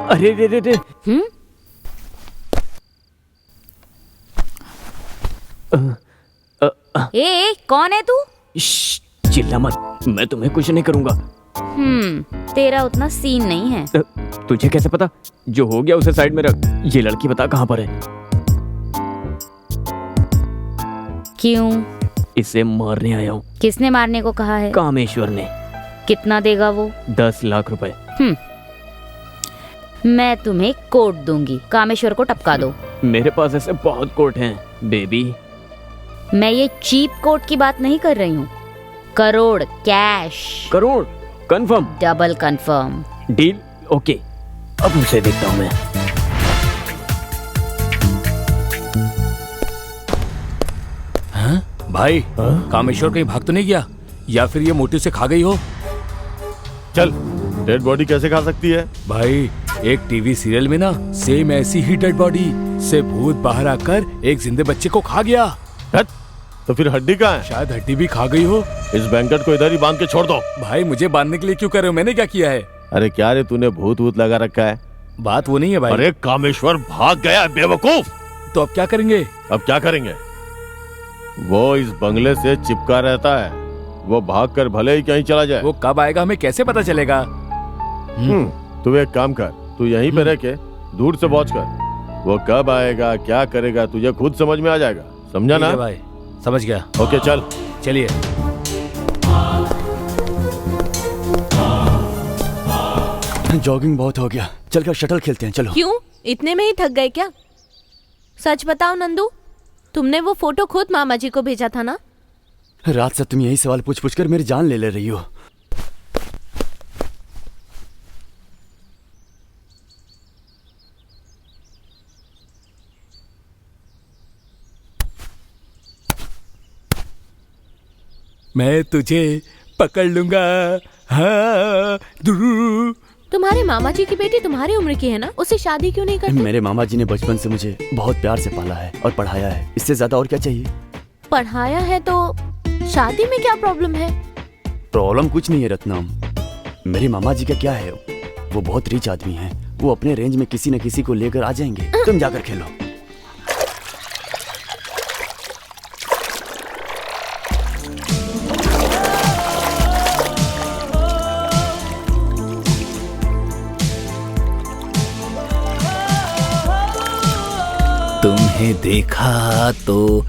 [SPEAKER 6] अरे रे रे रे।
[SPEAKER 9] ए, कौन है तू?
[SPEAKER 6] चिल्ला मत, मैं तुम्हें कुछ नहीं करूंगा।
[SPEAKER 9] तेरा उतना सीन नहीं है।
[SPEAKER 6] तुझे कैसे पता? जो हो गया उसे साइड में रख। ये लड़की बता कहाँ पर है?
[SPEAKER 9] क्यों?
[SPEAKER 6] इसे मारने आया हूँ।
[SPEAKER 9] किसने मारने को कहा है?
[SPEAKER 6] कामेश्वर ने।
[SPEAKER 9] कितना देगा वो?
[SPEAKER 6] 10 लाख रुपए।
[SPEAKER 9] मैं तुम्हें कोट दूंगी, कामेश्वर को टपका दो।
[SPEAKER 6] मेरे पास ऐसे बहुत कोट हैं बेबी।
[SPEAKER 9] मैं ये चीप कोट की बात नहीं कर रही हूँ, crore cash.
[SPEAKER 6] Crore? Confirm?
[SPEAKER 9] Double confirm.
[SPEAKER 6] Deal okay. अब उसे देखता हूँ मैं।
[SPEAKER 1] हाँ? भाई कामेश्वर कहीं भाग तो नहीं गया, या फिर ये मोटी से खा गई हो?
[SPEAKER 5] चल, डेड बॉडी कैसे खा सकती है?
[SPEAKER 1] भाई एक टीवी सीरियल में ना सेम ऐसी ही डेड बॉडी से भूत बाहर आकर एक जिंदे बच्चे को खा गया।
[SPEAKER 5] हट, तो फिर हड्डी कहाँ है?
[SPEAKER 1] शायद हड्डी भी खा गई हो।
[SPEAKER 5] इस बैंकेट को इधर ही बांध के छोड़ दो।
[SPEAKER 1] भाई मुझे बांधने के लिए क्यों कर रहे हो? मैंने क्या किया है?
[SPEAKER 5] अरे क्या रे, तूने भूत वूत लगा रखा है?
[SPEAKER 1] बात वो नहीं है भाई।
[SPEAKER 5] अरे कामेश्वर भाग गया बेवकूफ।
[SPEAKER 1] तो अब क्या करेंगे?
[SPEAKER 5] अब क्या करेंगे? वो इस बंगले से चिपका रहता है, वो भागकर भले ही कहीं चला जाए।
[SPEAKER 1] वो कब आएगा हमें कैसे पता चलेगा?
[SPEAKER 5] तू एक काम कर, तू यहीं पे रह के दूर से वॉच कर। वो कब आएगा, क्या करेगा, तुझे खुद समझ में आ जाएगा। समझा ना?
[SPEAKER 1] भाई समझ गया।
[SPEAKER 5] ओके चल
[SPEAKER 1] चलिए।
[SPEAKER 3] जॉगिंग बहुत हो गया, चलकर शटल खेलते हैं, चलो।
[SPEAKER 2] क्यों, इतने में ही थक गए क्या? सच बताओ नंदू, तुमने वो फोटो खुद मामा जी को भेजा था ना?
[SPEAKER 3] रात से तुम यही सवाल पूछ पूछ कर मेरी जान ले रही हो।
[SPEAKER 1] मैं तुझे पकड़ लूंगा। हाँ,
[SPEAKER 2] तुम्हारे मामा जी की बेटी तुम्हारी उम्र की है ना, उससे शादी क्यों नहीं करते?
[SPEAKER 3] मेरे मामा जी ने बचपन से मुझे बहुत प्यार से पाला है और पढ़ाया है, इससे ज्यादा और क्या चाहिए?
[SPEAKER 2] पढ़ाया है तो शादी में क्या प्रॉब्लम है?
[SPEAKER 3] प्रॉब्लम कुछ नहीं है रत्नम। मेरे मामा जी का क्या है, वो बहुत रिच आदमी हैं, वो अपने रेंज में किसी न किसी को लेकर आ जाएंगे। तुम जाकर खेलो।
[SPEAKER 1] तुम्हें देखा तो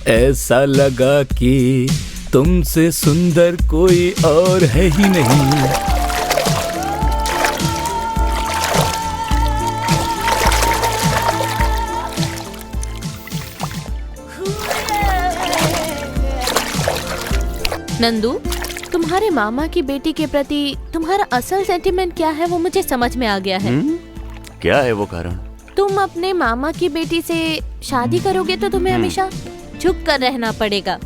[SPEAKER 1] ऐसा लगा कि तुमसे सुंदर कोई और है ही नहीं।
[SPEAKER 2] नंदू, तुम्हारे मामा की बेटी के प्रति तुम्हारा असल सेंटिमेंट क्या है वो मुझे समझ में आ गया है।
[SPEAKER 3] क्या है वो कारण?
[SPEAKER 2] तुम अपने मामा की बेटी से शादी करोगे तो तुम्हें हमेशा झुक कर रहना पड़ेगा,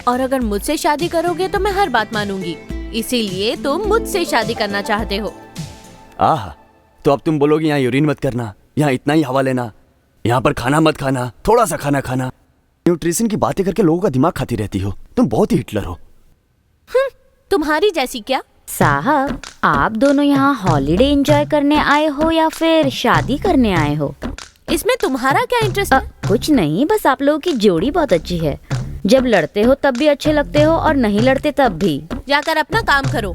[SPEAKER 2] और अगर मुझसे शादी करोगे तो मैं हर बात मानूंगी, इसीलिए तुम मुझसे शादी करना चाहते हो।
[SPEAKER 3] आह, तो अब तुम बोलोगे यहाँ यूरिन मत करना, यहाँ इतना ही हवा लेना, यहाँ पर खाना मत खाना, थोड़ा सा खाना खाना। न्यूट्रिशन की बातें करके लोगों का दिमाग खाती रहती हो, तुम बहुत ही हिटलर हो।
[SPEAKER 2] तुम्हारी जैसी क्या?
[SPEAKER 9] साहब, आप दोनों यहाँ हॉलीडे एंजॉय करने आए हो या फिर शादी करने आए हो?
[SPEAKER 2] इसमें तुम्हारा क्या इंटरेस्ट है?
[SPEAKER 9] कुछ नहीं, बस आप लोगों की जोड़ी बहुत अच्छी है। जब लड़ते हो तब भी अच्छे लगते हो और नहीं लड़ते तब भी।
[SPEAKER 2] जाकर अपना काम करो।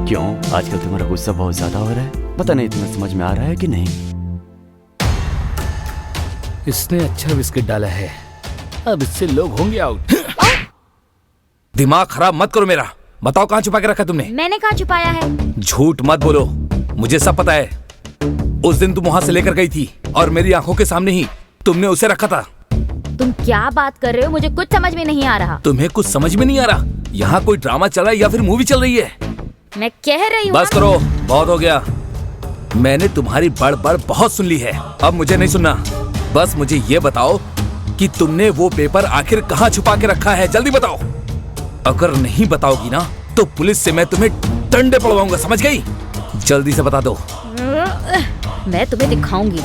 [SPEAKER 3] क्यों, आजकल तुम्हारा गुस्सा बहुत ज्यादा हो रहा है? पता नहीं तुम्हें समझ में आ रहा है कि नहीं?
[SPEAKER 1] इसने अच्छा बिस्किट डाला है, अब इससे लोग होंगे आउट। दिमाग खराब मत करो मेरा। बताओ कहाँ छुपा के रखा तुमने?
[SPEAKER 9] मैंने कहाँ छुपाया है?
[SPEAKER 1] झूठ मत बोलो, मुझे सब पता है। उस दिन तुम वहाँ से लेकर गई थी और मेरी आंखों के सामने ही तुमने उसे रखा था।
[SPEAKER 9] तुम क्या बात कर रहे हो? मुझे कुछ समझ में नहीं आ रहा।
[SPEAKER 1] तुम्हें कुछ समझ में नहीं आ रहा? यहाँ कोई ड्रामा चल रहा है या फिर मूवी चल रही है?
[SPEAKER 9] मैं कह रही हूँ।
[SPEAKER 1] बस करो, बहुत हो गया। मैंने तुम्हारी बड़ बहुत सुन ली है, अब मुझे नहीं सुनना। बस मुझे ये बताओ कि तुमने वो पेपर आखिर कहाँ छुपा के रखा है, जल्दी बताओ। अगर नहीं बताओगी ना तो पुलिस से मैं तुम्हें डंडे पड़वाऊंगा, समझ गई? जल्दी से बता दो।
[SPEAKER 9] मैं तुम्हें दिखाऊंगी।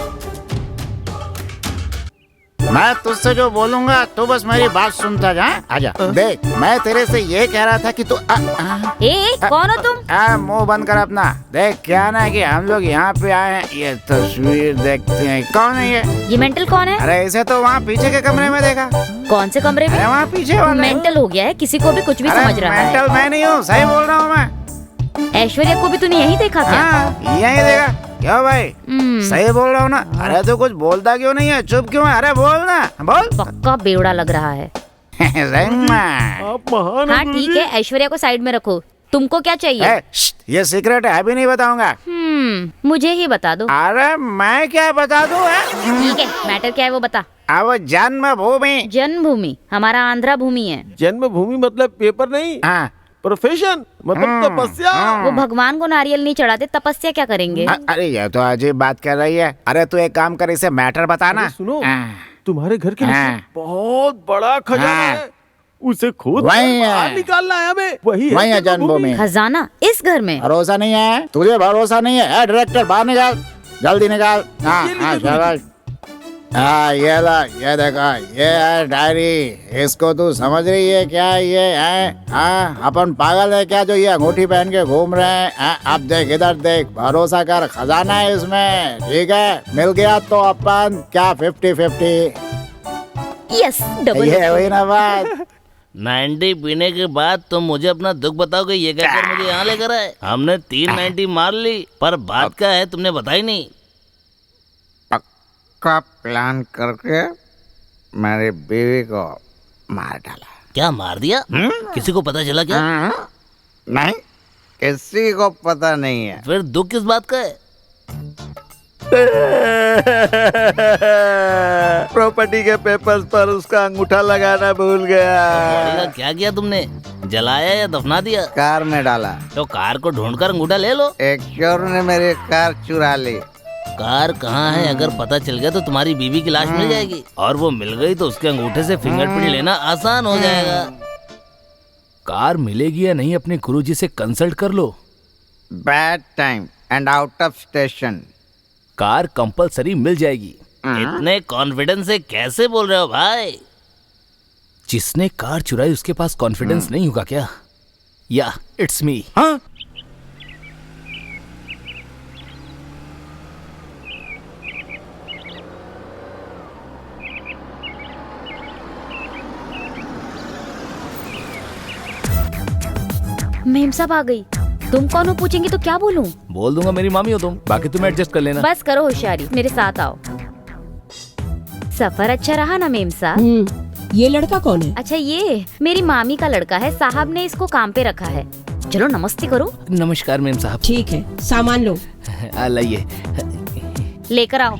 [SPEAKER 12] मैं तुझसे जो बोलूंगा तो बस मेरी बात सुनता जा। आजा, देख, मैं तेरे से ये कह रहा था कि तू
[SPEAKER 9] कौन हो तुम?
[SPEAKER 12] मुंह बंद कर अपना। देख, क्या ना कि हम लोग यहाँ पे आए हैं, ये तस्वीर देखते हैं। कौन है
[SPEAKER 9] ये मेंटल कौन है?
[SPEAKER 12] अरे इसे तो वहाँ पीछे के कमरे में देखा।
[SPEAKER 9] कौन से कमरे में?
[SPEAKER 12] वहाँ पीछे वाला।
[SPEAKER 9] मेंटल हो गया है, किसी को भी कुछ भी समझ रहा है।
[SPEAKER 12] मेंटल मैं नहीं हूँ, सही बोल रहा हूँ मैं।
[SPEAKER 9] ऐश्वर्या को भी तूने यही देखा क्या?
[SPEAKER 12] यही देखा। क्यों भाई, सही बोल रहा हूँ ना? अरे तो कुछ बोलता क्यों नहीं है, चुप क्यों है? अरे बोल ना, बोल।
[SPEAKER 9] पक्का बेवड़ा लग रहा है। हाँ ठीक है, ऐश्वर्या को साइड में रखो। तुमको क्या चाहिए?
[SPEAKER 12] ये सीक्रेट है, अभी नहीं बताऊंगा।
[SPEAKER 9] मुझे ही बता दो।
[SPEAKER 12] अरे मैं क्या बता दूं?
[SPEAKER 9] ठीक है, मैटर क्या है वो बता।
[SPEAKER 12] अब जन्मभूमि।
[SPEAKER 9] जन्मभूमि हमारा आंध्रा भूमि है।
[SPEAKER 5] जन्मभूमि मतलब पेपर नहीं, प्रोफेशन मतलब तपस्या।
[SPEAKER 9] वो भगवान को नारियल नहीं चढ़ाते, तपस्या क्या करेंगे?
[SPEAKER 12] अरे ये तो अजीब बात कर रही है। अरे तू एक काम कर, इसे मैटर बताना।
[SPEAKER 5] सुनो, तुम्हारे घर के बहुत बड़ा खजाना है, उसे खुद बाहर निकालना है हमें। वही है
[SPEAKER 12] जन्मभूमि।
[SPEAKER 9] खजाना इस घर में?
[SPEAKER 12] भरोसा नहीं है तुझे? भरोसा नहीं है? डायरेक्टर बाहर निकाल, जल्दी निकाल। हाँ ये ला, ये देखो, ये है डायरी। इसको तू समझ रही है क्या? ये है हाँ, अपन पागल है क्या जो ये अंगूठी पहन के घूम रहे हैं? हाँ, अब देख इधर देख, भरोसा कर, खजाना है इसमें। ठीक है, मिल गया तो अपन क्या 50-50।
[SPEAKER 9] Yes, double.
[SPEAKER 12] ये हुई ना बात।
[SPEAKER 13] 90 पीने के बाद तुम मुझे अपना दुख बताओगे ये कहकर मुझे यहाँ लेकर आए। हमने 3 90 मार ली, पर बात क्या है तुमने बताई नहीं।
[SPEAKER 12] का प्लान करके मेरी बीवी को मार डाला।
[SPEAKER 13] क्या मार दिया? किसी को पता चला क्या?
[SPEAKER 12] नहीं, किसी को पता नहीं है।
[SPEAKER 13] फिर दुख किस बात का है?
[SPEAKER 10] प्रॉपर्टी के पेपर्स पर उसका अंगूठा लगाना भूल गया।
[SPEAKER 13] बॉडी का क्या किया तुमने? जलाया या दफना दिया?
[SPEAKER 10] कार में डाला।
[SPEAKER 13] तो कार को ढूंढकर अंगूठा ले लो।
[SPEAKER 10] एक चोर ने मेरी कार चुरा ली।
[SPEAKER 13] कार कहाँ है? अगर पता चल गया तो तुम्हारी बीवी की लाश मिल जाएगी, और वो मिल गई तो उसके अंगूठे से फिंगरप्रिंट लेना आसान हो जाएगा।
[SPEAKER 1] कार मिलेगी या नहीं अपने गुरुजी से कंसल्ट कर लो।
[SPEAKER 10] Bad time and out of station.
[SPEAKER 1] Car compulsory मिल जाएगी।
[SPEAKER 13] इतने कॉन्फिडेंस से कैसे बोल रहे हो भाई?
[SPEAKER 1] जिसने कार चुराई उसके पास कॉन्फिडेंस नहीं होगा क्या? या इट्स मी।
[SPEAKER 10] हाँ?
[SPEAKER 9] मेम साहब आ गई। तुम कौन हो पूछेंगी तो क्या बोलूं?
[SPEAKER 1] बोल दूंगा मेरी मामी हो तुम, बाकी तुम एडजस्ट कर लेना।
[SPEAKER 9] बस करो होशियारी, मेरे साथ आओ। सफर अच्छा रहा ना मेम साहब?
[SPEAKER 7] ये लड़का कौन है?
[SPEAKER 9] अच्छा, ये मेरी मामी का लड़का है। साहब ने इसको काम पे रखा है। चलो नमस्ते करो।
[SPEAKER 1] नमस्कार मेम साहब।
[SPEAKER 7] ठीक है, सामान लो।
[SPEAKER 1] लाइए।
[SPEAKER 9] लेकर आओ।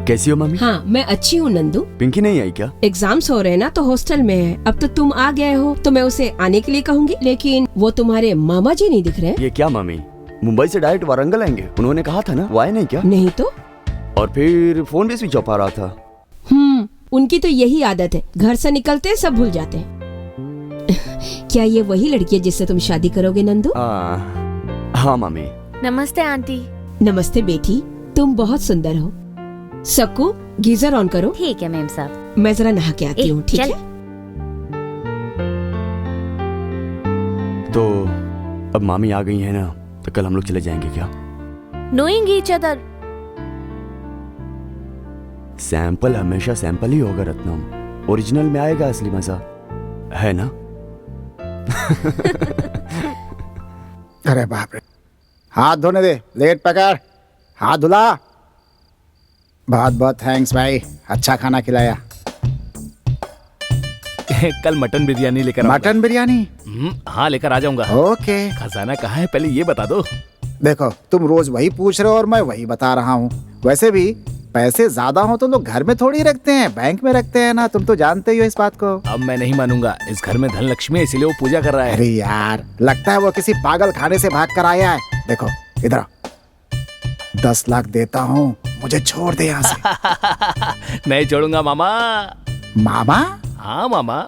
[SPEAKER 3] कैसी हो मम्मी?
[SPEAKER 7] हाँ, मैं अच्छी हूँ नंदू।
[SPEAKER 3] पिंकी नहीं आई क्या?
[SPEAKER 7] एग्जाम्स हो रहे हैं ना, तो हॉस्टल में है। अब तो तुम आ गए हो तो मैं उसे आने के लिए कहूँगी, लेकिन वो तुम्हारे मामा जी नहीं दिख रहे।
[SPEAKER 3] ये क्या मम्मी, मुंबई से डायरेक्ट वारंगल आएंगे? उन्होंने कहा था ना, वो आए नहीं क्या?
[SPEAKER 7] नहीं तो।
[SPEAKER 3] और फिर फोन भी स्विच ऑफ आ रहा था।
[SPEAKER 7] उनकी तो यही आदत है, घर से निकलते सब भूल जाते हैं। क्या ये वही लड़की है जिससे तुम शादी करोगे नंदू?
[SPEAKER 3] हाँ मम्मी।
[SPEAKER 2] नमस्ते आंटी।
[SPEAKER 7] नमस्ते बेटी, तुम बहुत सुंदर हो। सक्कू, गीजर ऑन करो।
[SPEAKER 9] ठीक है मेम साहब।
[SPEAKER 7] मैं जरा नहा के आती हूँ। ठीक है।
[SPEAKER 3] तो अब मामी आ गई है ना, तो कल हम लोग चले जाएंगे क्या?
[SPEAKER 2] Knowing each other.
[SPEAKER 3] सैंपल हमेशा सैंपल ही होगा रत्नम, ओरिजिनल में आएगा असली मजा, है ना?
[SPEAKER 12] अरे बाप रे, हाथ धोने दे, लेट पकड़, हाथ धुला। बहुत बहुत थैंक्स भाई, अच्छा खाना खिलाया।
[SPEAKER 1] कल मटन बिरयानी लेकर
[SPEAKER 12] मटन बिरयानी?
[SPEAKER 1] हाँ, लेकर आ जाऊंगा।
[SPEAKER 12] ओके।
[SPEAKER 1] खजाना कहाँ है पहले ये बता दो।
[SPEAKER 12] देखो, तुम रोज वही पूछ रहे हो और मैं वही बता रहा हूँ। वैसे भी पैसे ज्यादा हो तो लोग घर में थोड़ी रखते हैं, बैंक में रखते हैं ना, तुम तो जानते ही हो इस बात को।
[SPEAKER 1] अब मैं नहीं मानूंगा, इस घर में धन लक्ष्मी है, इसीलिए वो पूजा कर रहा है।
[SPEAKER 12] अरे यार, लगता है वो किसी पागल खाने से भाग कर आया है। देखो इधर, 10 लाख देता हूँ, मुझे छोड़ दे यहाँ से।
[SPEAKER 1] नहीं छोड़ूंगा मामा।
[SPEAKER 12] मामा?
[SPEAKER 1] हाँ मामा।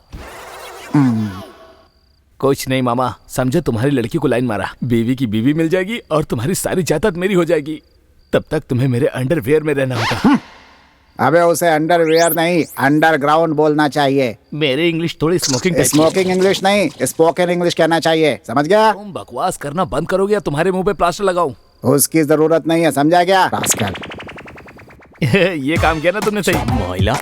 [SPEAKER 1] कुछ नहीं मामा, समझो तुम्हारी लड़की को लाइन मारा, बीवी की बीवी मिल जाएगी और तुम्हारी सारी जायदाद मेरी हो जाएगी। तब तक तुम्हें मेरे अंडरवेयर में रहना होगा।
[SPEAKER 12] अबे उसे अंडरवेयर नहीं, अंडरग्राउंड बोलना चाहिए।
[SPEAKER 1] मेरी इंग्लिश थोड़ी स्मोकिंग
[SPEAKER 12] इंग्लिश नहीं, स्पोकन इंग्लिश कहना चाहिए, समझ गया?
[SPEAKER 1] तुम बकवास करना बंद करोगे या तुम्हारे मुंह पे प्लास्टर लगाऊं?
[SPEAKER 12] उसकी जरूरत नहीं है, समझा क्या? रास्कल।
[SPEAKER 1] ये काम किया ना तुमने सही। महिला।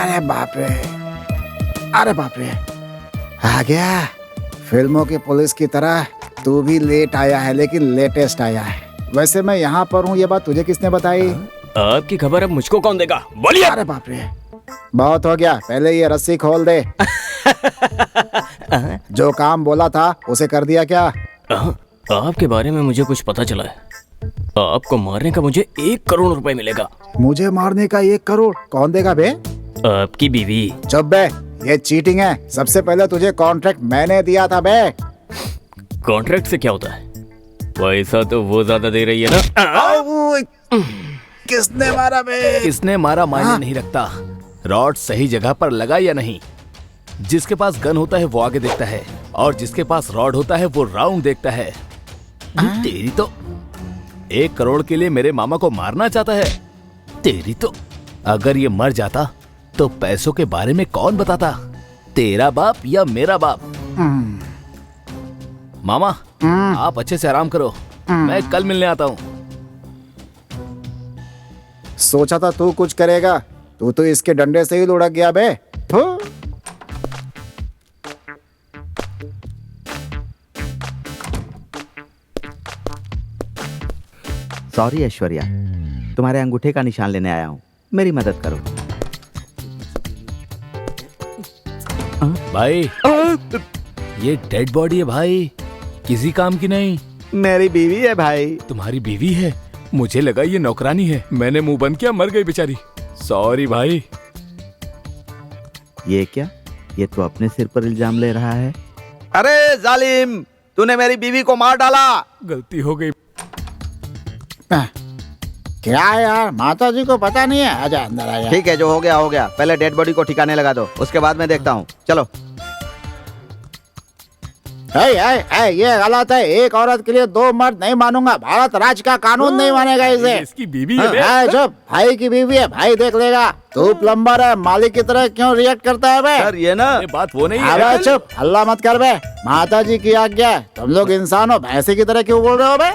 [SPEAKER 12] अरे बाप रे, अरे बाप रे, आ गया। फिल्मों की पुलिस की तरह तू भी लेट आया है, लेकिन लेटेस्ट आया है। वैसे मैं यहाँ पर हूँ, ये बात तुझे किसने बताई?
[SPEAKER 6] आपकी खबर अब मुझको कौन देगा? बोलिए।
[SPEAKER 12] अरे बाप रे, बहुत हो गया, पहले ये रस्सी खोल दे। जो काम बोला था उसे कर दिया क्या?
[SPEAKER 6] आपके बारे में मुझे कुछ पता चला है। आपको मारने का मुझे 1 करोड़ रुपए मिलेगा।
[SPEAKER 12] मुझे मारने का 1 करोड़? कौन देगा बे?
[SPEAKER 6] आपकी बीवी।
[SPEAKER 12] चुप बे, ये चीटिंग है। सबसे पहले तुझे कॉन्ट्रैक्ट मैंने दिया था बे।
[SPEAKER 6] कॉन्ट्रैक्ट से क्या होता है? पैसा तो वो ज्यादा दे रही है ना।
[SPEAKER 4] किसने मारा बे?
[SPEAKER 1] किसने मारा मायने नहीं रखता, रॉड सही जगह पर लगा या नहीं। जिसके पास गन होता है वो आगे देखता है, और जिसके पास रॉड होता है वो राउंड देखता है। तेरी तो 1 करोड़ के लिए मेरे मामा को मारना चाहता है। तेरी तो अगर ये मर जाता तो पैसों के बारे में कौन बताता, तेरा बाप या मेरा बाप? मामा आप अच्छे से आराम करो, मैं कल मिलने आता हूँ।
[SPEAKER 12] सोचा था तू कुछ करेगा, तू तो इसके डंडे से ही लुढ़क गया बे।
[SPEAKER 10] सॉरी ऐश्वर्या, तुम्हारे अंगूठे का निशान लेने आया हूँ, मेरी मदद करो।
[SPEAKER 1] भाई ये डेड बॉडी है भाई, किसी काम की नहीं।
[SPEAKER 10] मेरी बीवी है भाई।
[SPEAKER 1] तुम्हारी बीवी है? मुझे लगा ये नौकरानी है। मैंने मुंह बंद किया, मर गई बेचारी। सॉरी भाई।
[SPEAKER 10] ये क्या, ये तो अपने सिर पर इल्जाम ले रहा है।
[SPEAKER 3] अरे जालिम, तूने मेरी बीवी को मार डाला।
[SPEAKER 1] गलती हो गई।
[SPEAKER 12] क्या यार, माता जी को पता नहीं है? आजा अंदर आजा।
[SPEAKER 10] ठीक है, जो हो गया हो गया, पहले डेड बॉडी को ठिकाने लगा दो, उसके बाद मैं देखता हूँ। चलो।
[SPEAKER 12] ये गलत है, एक औरत के लिए 2 मर्द नहीं मानूंगा। भारत राज्य का कानून नहीं मानेगा इसे।
[SPEAKER 1] इसकी बीवी है।
[SPEAKER 12] चुप, भाई की बीवी है, भाई देख लेगा। तू प्लम्बर है, मालिक की तरह क्यों रिएक्ट करता है बे?
[SPEAKER 3] सर ये ना,
[SPEAKER 1] ये बात वो नहीं है।
[SPEAKER 12] अबे चुप, हल्ला मत कर बे। माता जी की आज्ञा है, तुम लोग इंसान हो, भैंसे की तरह क्यों बोल रहे हो बे?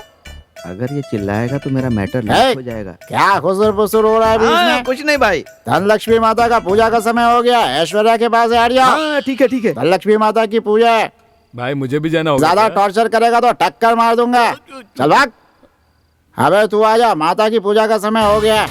[SPEAKER 10] अगर ये चिल्लाएगा तो मेरा मैटर लीक हो जाएगा।
[SPEAKER 12] क्या खुसर फुसर हो रहा है बीच में?
[SPEAKER 3] कुछ नहीं भाई।
[SPEAKER 12] धनलक्ष्मी माता का पूजा का समय हो गया, ऐश्वर्या के पास है। हरिया,
[SPEAKER 3] ठीक है ठीक है।
[SPEAKER 12] धनलक्ष्मी माता की पूजा है।
[SPEAKER 1] भाई मुझे भी जाना होगा।
[SPEAKER 12] ज्यादा टॉर्चर करेगा तो टक्कर मार दूंगा। चल भाग। अबे तू आजा, माता की पूजा का समय हो गया।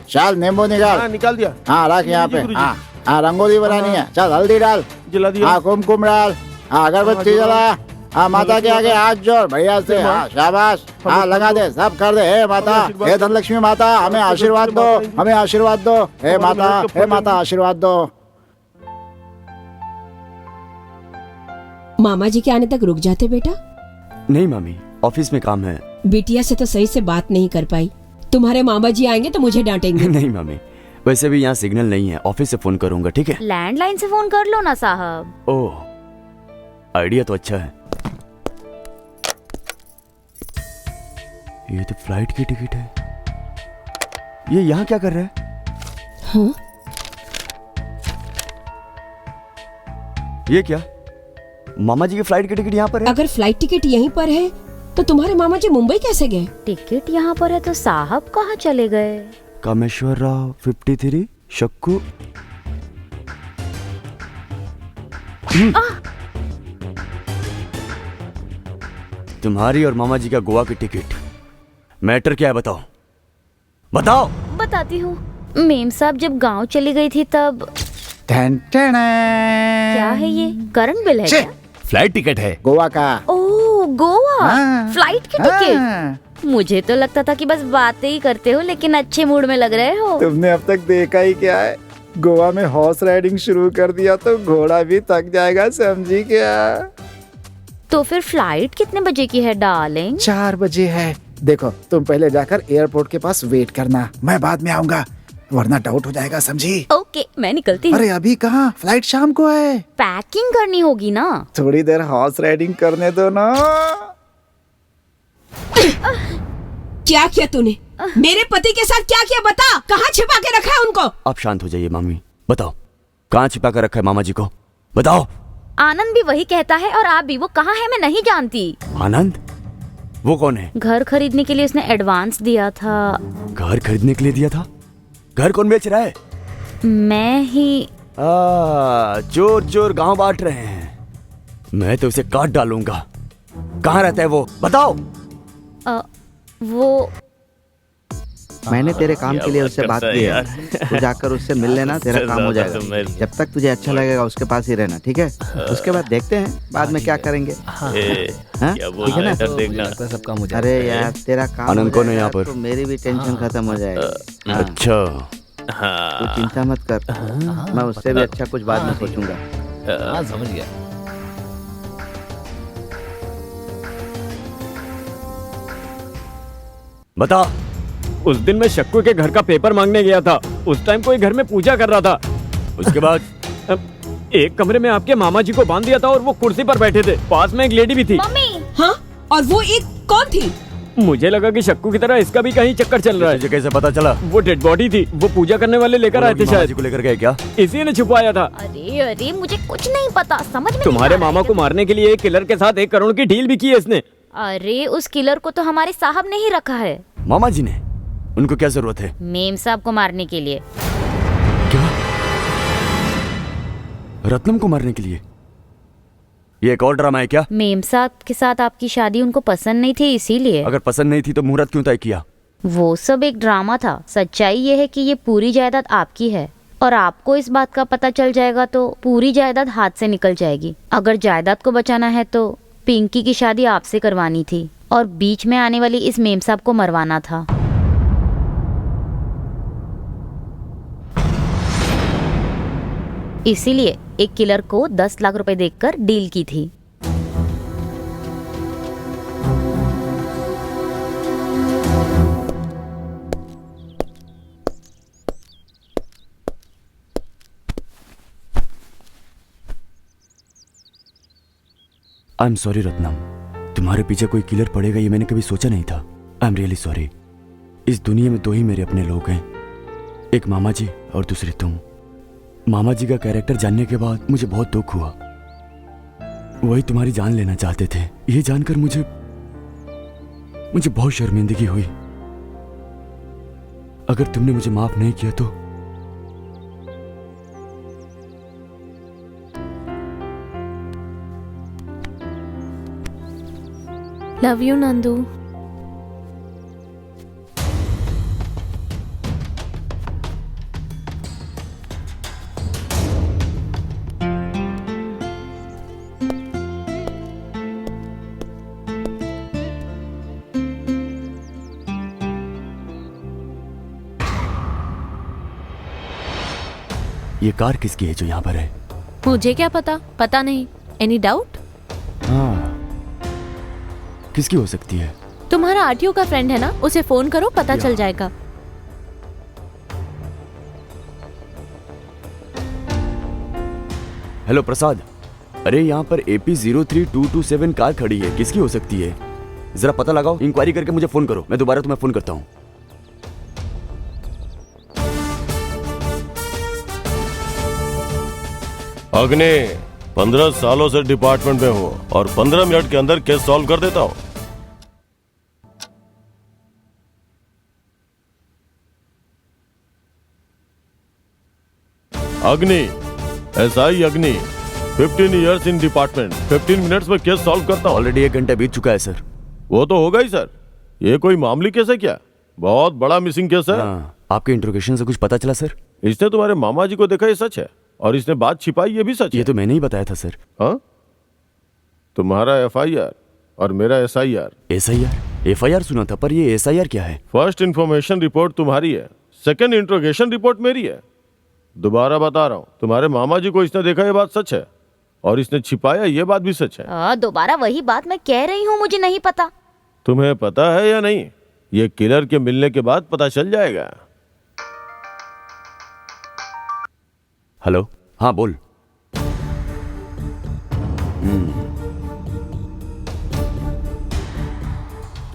[SPEAKER 12] चल नींबू निकाल।
[SPEAKER 5] निकाल दिया।
[SPEAKER 12] हाँ रख यहाँ पे। हाँ रंगोली बनानी है। चल हल्दी डाल,
[SPEAKER 5] जला दिया।
[SPEAKER 12] हाँ कुमकुम डाल, हाँ अगरबत्ती जला, हाँ माता के आगे हाथ जोड़ बढ़िया से। हाँ शाबाश, हाँ लगा दे, सब कर दे। हे माता, हे धनलक्ष्मी माता, हमें आशीर्वाद दो, हमें आशीर्वाद दो। हे माता आशीर्वाद दो।
[SPEAKER 7] मामा जी के आने तक रुक जाते बेटा?
[SPEAKER 3] नहीं मामी, ऑफिस में काम है।
[SPEAKER 7] बिटिया से तो सही से बात नहीं कर पाई। तुम्हारे मामा जी आएंगे तो मुझे डांटेंगे।
[SPEAKER 3] नहीं मामी, वैसे भी यहाँ सिग्नल नहीं है, ऑफिस से फोन करूंगा। ठीक है?
[SPEAKER 9] लैंडलाइन से फोन कर लो ना साहब।
[SPEAKER 3] ओह, आइडिया तो अच्छा है। ये तो फ्लाइट की टिकट है। ये यहाँ क्या कर रहा है?
[SPEAKER 7] हाँ?
[SPEAKER 3] ये क्या, मामा जी की फ्लाइट की टिकट यहाँ पर है?
[SPEAKER 7] अगर फ्लाइट टिकट यहीं पर है तो तुम्हारे मामा जी मुंबई कैसे गए?
[SPEAKER 9] टिकट यहाँ पर है तो साहब कहाँ चले गए?
[SPEAKER 3] कामेश्वर राव 53 शक्कू। तुम्हारी और मामा जी का गोवा की टिकट। मैटर क्या है बताओ, बताओ।
[SPEAKER 9] बताती हूँ। मेम साहब जब गांव चली गई थी तब। क्या है ये, करंट बिल है क्या?
[SPEAKER 1] फ्लाइट टिकट है
[SPEAKER 12] गोवा का।
[SPEAKER 9] ओह गोवा,
[SPEAKER 12] हाँ।
[SPEAKER 9] फ्लाइट की टिकट। मुझे तो लगता था कि बस बातें ही करते हो, लेकिन अच्छे मूड में लग रहे हो।
[SPEAKER 12] तुमने अब तक देखा ही क्या है, गोवा में हॉर्स राइडिंग शुरू कर दिया तो घोड़ा भी थक जाएगा, समझी क्या?
[SPEAKER 9] तो फिर फ्लाइट कितने बजे की है डार्लिंग?
[SPEAKER 12] 4 बजे है। देखो तुम पहले जाकर एयरपोर्ट के पास वेट करना, मैं बाद में आऊंगा, वरना डाउट हो जाएगा, समझी?
[SPEAKER 9] ओके, मैं निकलती हूँ।
[SPEAKER 12] अरे अभी कहाँ, फ्लाइट शाम को है।
[SPEAKER 9] पैकिंग करनी होगी ना।
[SPEAKER 12] थोड़ी देर हॉर्स राइडिंग करने दो ना।
[SPEAKER 7] क्या किया तूने? मेरे पति के साथ क्या किया बता? कहाँ छिपा के रखा है उनको?
[SPEAKER 3] आप शांत हो जाइए मामी, बताओ कहाँ छिपा कर रखा है मामा जी को, बताओ।
[SPEAKER 9] आनंद भी वही कहता है और आप भी। वो कहाँ है मैं नहीं जानती।
[SPEAKER 3] आनंद? वो कौन है?
[SPEAKER 9] घर खरीदने के लिए उसने एडवांस दिया था।
[SPEAKER 3] घर खरीदने के लिए दिया था? घर कौन बेच रहा है?
[SPEAKER 9] मैं ही।
[SPEAKER 3] चोर चोर गांव बांट रहे हैं। मैं तो उसे काट डालूंगा। कहाँ रहता है वो, बताओ।
[SPEAKER 9] वो
[SPEAKER 10] मैंने तेरे काम के लिए उससे बात की है, तू जाकर उससे मिल लेना, तेरा काम हो जाएगा। जब तक तुझे अच्छा लगेगा उसके पास ही रहना, ठीक है? उसके बाद देखते हैं बाद में क्या करेंगे। हाँ? ठीक है ना?
[SPEAKER 1] सब काम हो जाएगा।
[SPEAKER 10] अरे यार तेरा काम
[SPEAKER 3] आनंद कौन है यहाँ पर?
[SPEAKER 10] तो मेरी भी टेंशन खत्म हो जाएगी। हाँ।
[SPEAKER 3] अच्छा,
[SPEAKER 10] तू चिंता मत कर, मैं उससे भी अच्छा कुछ बाद में सोचूंगा।
[SPEAKER 1] हाँ समझ गया।
[SPEAKER 3] बता।
[SPEAKER 6] उस दिन मैं शक्कू के घर का पेपर मांगने गया था। उस टाइम कोई घर में पूजा कर रहा था।
[SPEAKER 3] उसके बाद
[SPEAKER 6] एक कमरे में आपके मामा जी को बांध दिया था और वो कुर्सी पर बैठे थे। पास में एक लेडी भी थी।
[SPEAKER 9] मम्मी।
[SPEAKER 7] हाँ, और वो एक कौन थी?
[SPEAKER 6] मुझे लगा कि शक्कू की तरह इसका भी कहीं चक्कर चल रहा है।
[SPEAKER 3] तुझे कैसे पता चला?
[SPEAKER 6] वो डेड बॉडी थी, वो पूजा करने वाले लेकर आए थे शायद।
[SPEAKER 3] को लेकर गए क्या?
[SPEAKER 6] इसी ने छुपाया था।
[SPEAKER 9] अरे अरे मुझे कुछ नहीं पता, समझ में
[SPEAKER 6] तुम्हारे मामा को मारने के लिए एक किलर के साथ 1 करोड़ की डील भी की है इसने।
[SPEAKER 9] अरे उस किलर को तो हमारे साहब ने ही रखा है।
[SPEAKER 3] मामा जी ने? उनको क्या जरूरत है?
[SPEAKER 9] मेम साहब को मारने के लिए।
[SPEAKER 3] क्या? रत्नम को मारने के लिए? ये एक और ड्रामा है क्या?
[SPEAKER 9] मेम साहब के साथ आपकी शादी उनको पसंद नहीं थी, इसीलिए।
[SPEAKER 3] अगर पसंद नहीं थी तो मुहूर्त क्यों तय किया?
[SPEAKER 9] वो सब एक ड्रामा था। सच्चाई ये है कि ये पूरी जायदाद आपकी है और आपको इस बात का पता चल जाएगा तो पूरी जायदाद हाथ से निकल जाएगी। अगर जायदाद को बचाना है तो पिंकी की शादी आपसे करवानी थी और बीच में आने वाली इस मेम साहब को मरवाना था। इसीलिए एक किलर को 10 लाख रुपए देकर डील की थी।
[SPEAKER 3] आई एम सॉरी रत्नम, तुम्हारे पीछे कोई किलर पड़ेगा ये मैंने कभी सोचा नहीं था। I am really sorry. इस दुनिया में 2 ही मेरे अपने लोग हैं, एक मामा जी और दूसरे तुम। मामा जी का कैरेक्टर जानने के बाद मुझे बहुत दुख हुआ। वही तुम्हारी जान लेना चाहते थे। ये जानकर मुझे बहुत शर्मिंदगी हुई। अगर तुमने मुझे माफ नहीं किया तो
[SPEAKER 2] लव यू नंदू।
[SPEAKER 3] ये कार किसकी है जो यहाँ पर है?
[SPEAKER 2] मुझे क्या पता, पता नहीं। Any doubt?
[SPEAKER 3] हाँ, किसकी हो सकती है?
[SPEAKER 2] तुम्हारा आरटीओ का फ्रेंड है ना, उसे फोन करो, पता चल जाएगा।
[SPEAKER 3] हेलो प्रसाद, अरे यहाँ पर AP03227 कार खड़ी है, किसकी हो सकती है? जरा पता लगाओ, इंक्वायरी करके मुझे फोन करो। मैं दोबारा तुम्हें फोन करता हूँ।
[SPEAKER 5] अग्नि, 15 सालों से डिपार्टमेंट में हूँ और 15 मिनट के अंदर केस सॉल्व कर देता हूँ। अग्नि, SI अग्नि, 15 इयर्स इन डिपार्टमेंट, 15 मिनट्स में केस सॉल्व करता हूँ।
[SPEAKER 3] ऑलरेडी 1 घंटा बीत चुका है सर।
[SPEAKER 5] वो तो होगा ही सर। ये कोई मामूली केस है क्या? बहुत बड़ा मिसिंग केस है।
[SPEAKER 3] आपके इंट्रोगेशन से कुछ पता चला सर?
[SPEAKER 5] इसने तुम्हारे मामा जी को देखा, ये सच है, और इसने बात छिपाई, ये भी सच है।
[SPEAKER 3] ये तो मैंने ही बताया था सर।
[SPEAKER 5] हाँ, तुम्हारा FIR और मेरा SIR।
[SPEAKER 3] FIR सुना था, पर ये SIR क्या है?
[SPEAKER 5] फर्स्ट इंफॉर्मेशन रिपोर्ट तुम्हारी है, सेकंड इंट्रोगेशन रिपोर्ट मेरी है। दोबारा बता रहा हूँ, तुम्हारे मामा जी को इसने देखा, ये बात सच है, और इसने छिपाया, ये बात भी सच है।
[SPEAKER 9] दोबारा वही बात मैं कह रही हूँ, मुझे नहीं पता।
[SPEAKER 5] तुम्हें पता है या नहीं? ये किलर के मिलने के बाद पता चल जाएगा।
[SPEAKER 3] हेलो, हाँ बोल।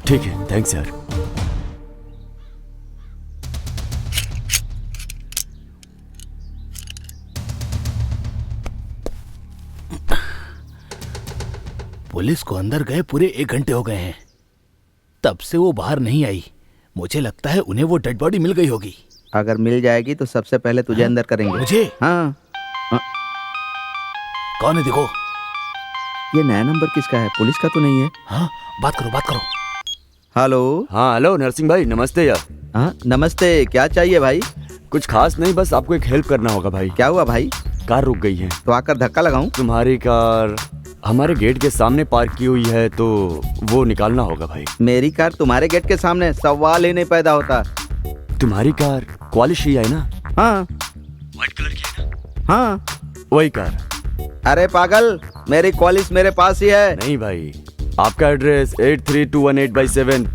[SPEAKER 3] ठीक है, थैंक्स यार।
[SPEAKER 14] पुलिस को अंदर गए पूरे 1 घंटे हो गए हैं, तब से वो बाहर नहीं आई। मुझे लगता है उन्हें वो डेड बॉडी मिल गई होगी।
[SPEAKER 10] अगर मिल जाएगी तो सबसे पहले तुझे अंदर करेंगे।
[SPEAKER 14] मुझे?
[SPEAKER 10] हाँ।
[SPEAKER 14] कौन है देखो।
[SPEAKER 10] ये नया नंबर किसका है? पुलिस का तो नहीं है।
[SPEAKER 14] हाँ, बात करो बात करो।
[SPEAKER 10] हेलो।
[SPEAKER 3] हाँ हेलो नरसिंह भाई, नमस्ते यार।
[SPEAKER 10] हाँ नमस्ते, क्या चाहिए भाई?
[SPEAKER 3] कुछ खास नहीं, बस आपको एक हेल्प करना होगा भाई।
[SPEAKER 10] क्या हुआ भाई?
[SPEAKER 3] कार रुक गई है।
[SPEAKER 10] तो आकर धक्का लगाऊं?
[SPEAKER 3] तुम्हारी कार हमारे गेट के सामने पार्क की हुई है, तो वो निकालना होगा भाई।
[SPEAKER 10] मेरी कार तुम्हारे गेट के सामने? सवाल ही नहीं पैदा होता।
[SPEAKER 3] तुम्हारी कार क्वालिश ही है ना?
[SPEAKER 10] हाँ।
[SPEAKER 3] व्हाइट कलर की है ना?
[SPEAKER 10] हाँ
[SPEAKER 3] वही कार।
[SPEAKER 10] अरे पागल, मेरी क्वालिश मेरे पास ही है।
[SPEAKER 3] नहीं भाई, आपका एड्रेस 83218/7